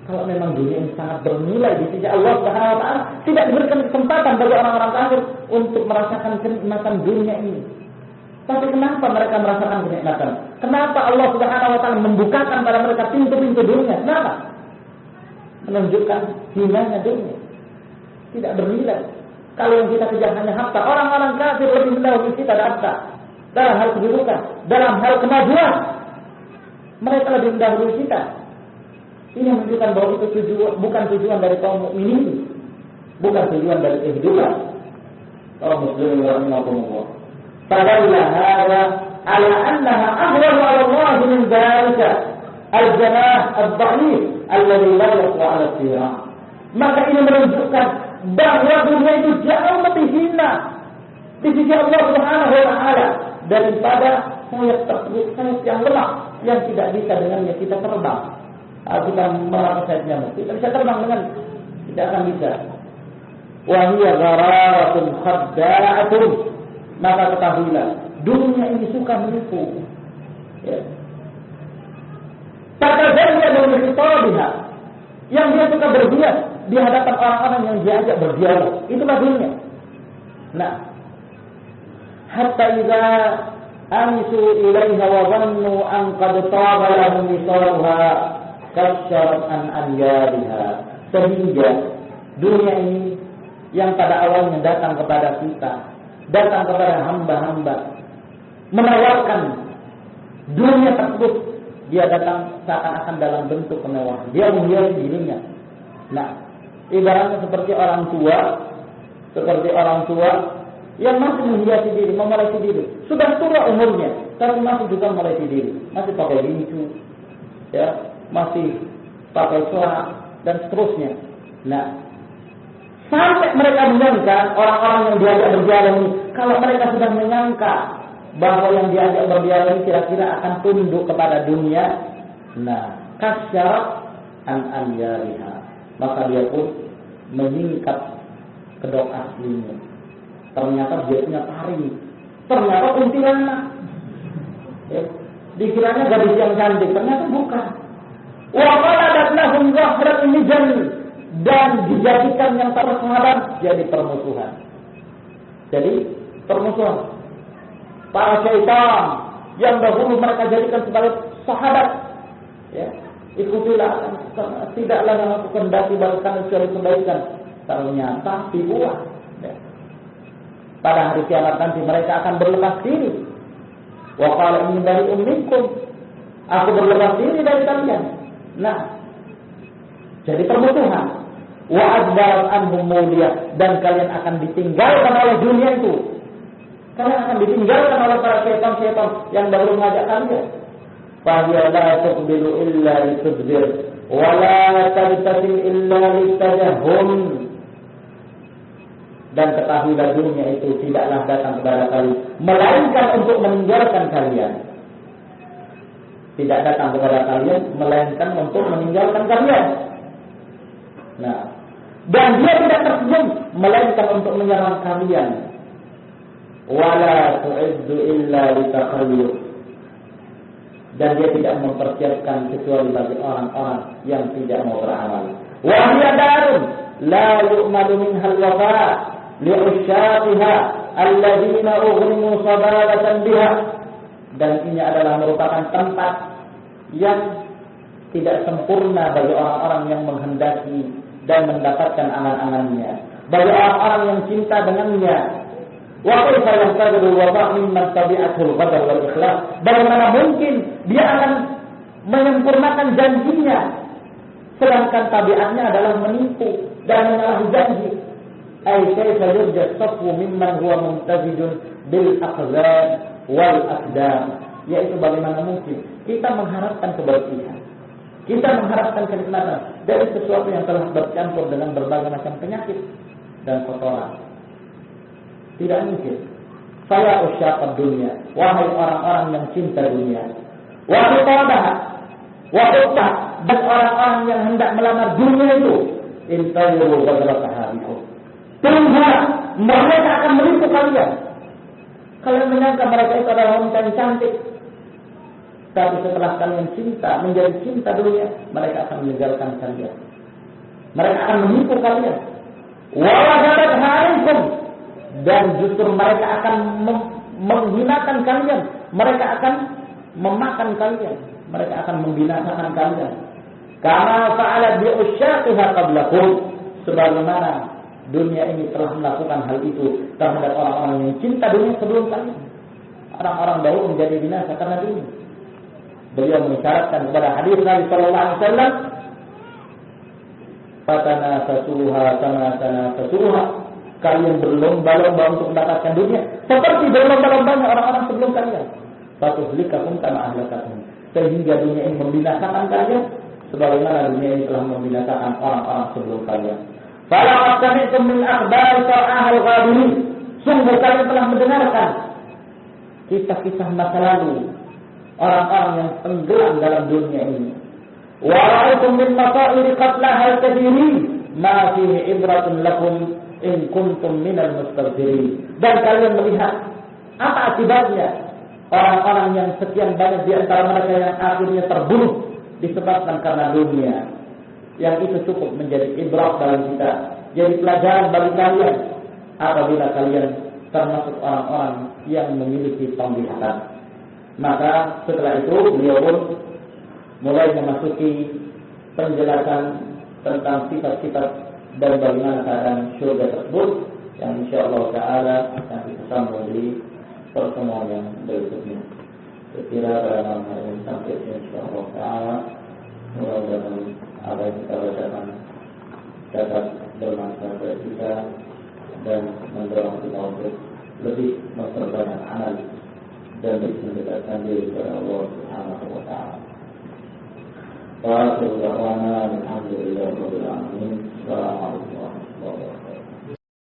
Kalau memang dunia ini sangat bernilai di sisi Allah Subhanahu wa taala, tidak diberikan kesempatan bagi orang-orang kafir untuk merasakan kenikmatan dunia ini. Tapi kenapa mereka merasakan kenikmatan? Kenapa Allah Subhanahu wa taala membukakan pada mereka pintu-pintu dunia? Kenapa? Menunjukkan hinanya dunia. Tidak bernilai. Kalau yang kita kejar hanya harta, orang-orang kafir lebih mendahului kita dalam hal kedudukan, dalam hal kemajuan. Mereka lebih mendahului kita. Ini menunjukkan bahwa itu bukan tujuan dari kaum mukminin, bukan tujuan dari kehidupan kaum muslimin rahimahumullah. Fadalla hadza ala annaha ahwanu 'ala Allah min dzalika al-janah ad-dha'if alladhi la yaqwa 'ala al-sirah. Maka ini menunjukkan bahwa dunia itu jauh lebih hina di sisi Allah Subhanahu wa taala daripada sayap tersebut, sayap yang lemah yang tidak bisa dengannya kita terbang. Kita melakukan sayap nyamuk, kita bisa terbang dengan, tidak akan bisa. Wa hiya ghararatun khadda'atun. Maka ketahuilah, dunia ini suka menipu. Ya. Takadzanya dengan khitabiha, yang dia suka berbias di hadapan orang-orang yang diajak berdialog. Itulah dunia. Nah, hatta idza amisu ilaiha wa dhannu an qad taba lahum misaluha kasyarat an anyadiha. Sehingga dunia ini yang pada awalnya datang kepada kita, datang kepada hamba-hamba, menawarkan dunia tersebut, dia datang seakan-akan dalam bentuk kemewahan. Dia menghiasi dirinya. Nah, ibaratnya seperti orang tua yang masih menghiasi diri, memelihara diri. Sudah tua umurnya, tapi masih juga memelihara diri, masih pakai baju, ya, masih pakai celana dan seterusnya. Nah, sampai mereka menyangka, orang-orang yang diajak berdialog ini, kalau mereka sudah menyangka bahwa yang diajak berdialog ini kira-kira akan tunduk kepada dunia, nah, kasyarat an anyariha, maka dia pun menyingkap kedok aslinya. Ternyata dia punya taring, ternyata kuntilanak. Ya, dikiranya gadis yang cantik, ternyata bukan. Wa qaladat lahum zahrat mijan, dan dijadikan yang tersahabat jadi permusuhan. Jadi permusuhan. Para syaitan yang dahulu mereka jadikan sebagai sahabat, ya, ikutilah, tidaklah yang aku kendaki balasan kecuali kebaikan. Ternyata dibuat. Ya. Pada hari kiamat nanti mereka akan berlepas diri. Wa qala inni bari'un minkum, aku berlepas diri dari kalian. Nah, jadi permusuhan. Wa adbarat anhum mawliyah, dan kalian akan ditinggalkan oleh dunia itu. Kalian akan ditinggalkan oleh para syaitan-syaitan yang dahulu mengajak kalian. Fa hiya la tuqbilu illa litudbir wa la tabtasim illa litajahhum. Dan ketahuilah dunia itu tidaklah datang kepada kalian melainkan untuk meninggalkan kalian. Tidak datang kepada kalian melainkan untuk meninggalkan kalian. Nah, dan dia tidak tersenyum melainkan untuk menyerang kalian. Wala tu'iddu illa litakhalluf. dan dia tidak mempersiapkan kecuali bagi orang-orang yang tidak mau beramal. Wa hiya darun la yu'malu minha al-wafa li'usyatiha alladziina ughrimu sababatan biha. Dan ini adalah merupakan tempat yang tidak sempurna bagi orang-orang yang menghendaki dan mendapatkan angan-angannya, bagi orang-orang yang cinta dengannya. Wa kaifa yahtajiru al-wafa' mimman tabi'atul qadar wal ikhlas. Bagaimana mungkin dia akan menyempurnakan janjinya sedangkan tabiatnya adalah menipu dan menyalahi janji. Ai kaifa yurja safwu mimman huwa mumtazijun bil aqdar wal aqdam. Yaitu bagaimana mungkin kita mengharapkan kebersihan, kita mengharapkan kenikmatan dari sesuatu yang telah bercampur dengan berbagai macam penyakit dan kotoran. Tidak mungkin. Saya usyaqad dunia, wahai orang-orang yang cinta dunia, wa qadaha wa qutta, dan orang-orang yang hendak melamar dunia itu, intayu ghadratha bikum. Tunggulah, mereka akan menipu kalian. Kalian menyangka mereka itu adalah wanita yang cantik, tapi setelah kalian cinta, menjadi cinta dunia, mereka akan meninggalkan kalian. Mereka akan menipu kalian. Wa wajadat harikum, dan justru mereka akan menghinakan kalian. Mereka akan memakan kalian. Mereka akan membinasakan kalian. Kama fa'ala bi'usyaqiha qablakum, sebagaimana dunia ini telah melakukan hal itu terhadap orang-orang yang cinta dunia sebelum kalian. Orang-orang dahulu menjadi binasa karena dunia. Beliau mengisyaratkan kepada hadis Nabi sallallahu alaihi wasallam, "Fatanafasuha kama tanafasuha." Kalian berlomba-lomba untuk mendapatkan dunia seperti berlomba-lombanya orang-orang sebelum kalian. Fatuhlikakum kama ahlakakum. Sehingga dunia ini membinasakan kalian sebagaimana dunia ini telah membinasakan orang-orang sebelum kalian. Fala sami'tum min akhbari sa'ahal ghabirin. Sungguh kalian telah mendengarkan kisah-kisah masa lalu orang-orang yang tenggelam dalam dunia ini. Wa ra'aytum min masaa'iri qatlaha al-kathirin ma fihi ibratun lakum in kuntum minal mustabsirin. Dan kalian melihat apa akibatnya orang-orang yang sekian banyak di antara mereka yang akhirnya terbunuh disebabkan karena dunia. Yang itu cukup menjadi ibrah dalam kita, jadi pelajaran bagi kalian apabila kalian termasuk orang-orang yang memiliki penglihatan. Maka setelah itu beliau pun mulai memasuki penjelasan tentang sifat-sifat dan bagaimana keadaan syurga tersebut yang insyaallah taala akan kita sambung di pertemuan yang berikutnya. Sekira pada malam hari ini sampai insyaallah taala mudah-mudahan apa yang kita bacakan dapat bermanfaat bagi kita dan mendorong kita untuk lebih memperbanyak amal dan mendekatkan diri kepada Allah Subhanahu wa taala. Wa sallallahu alaihi wa sallam.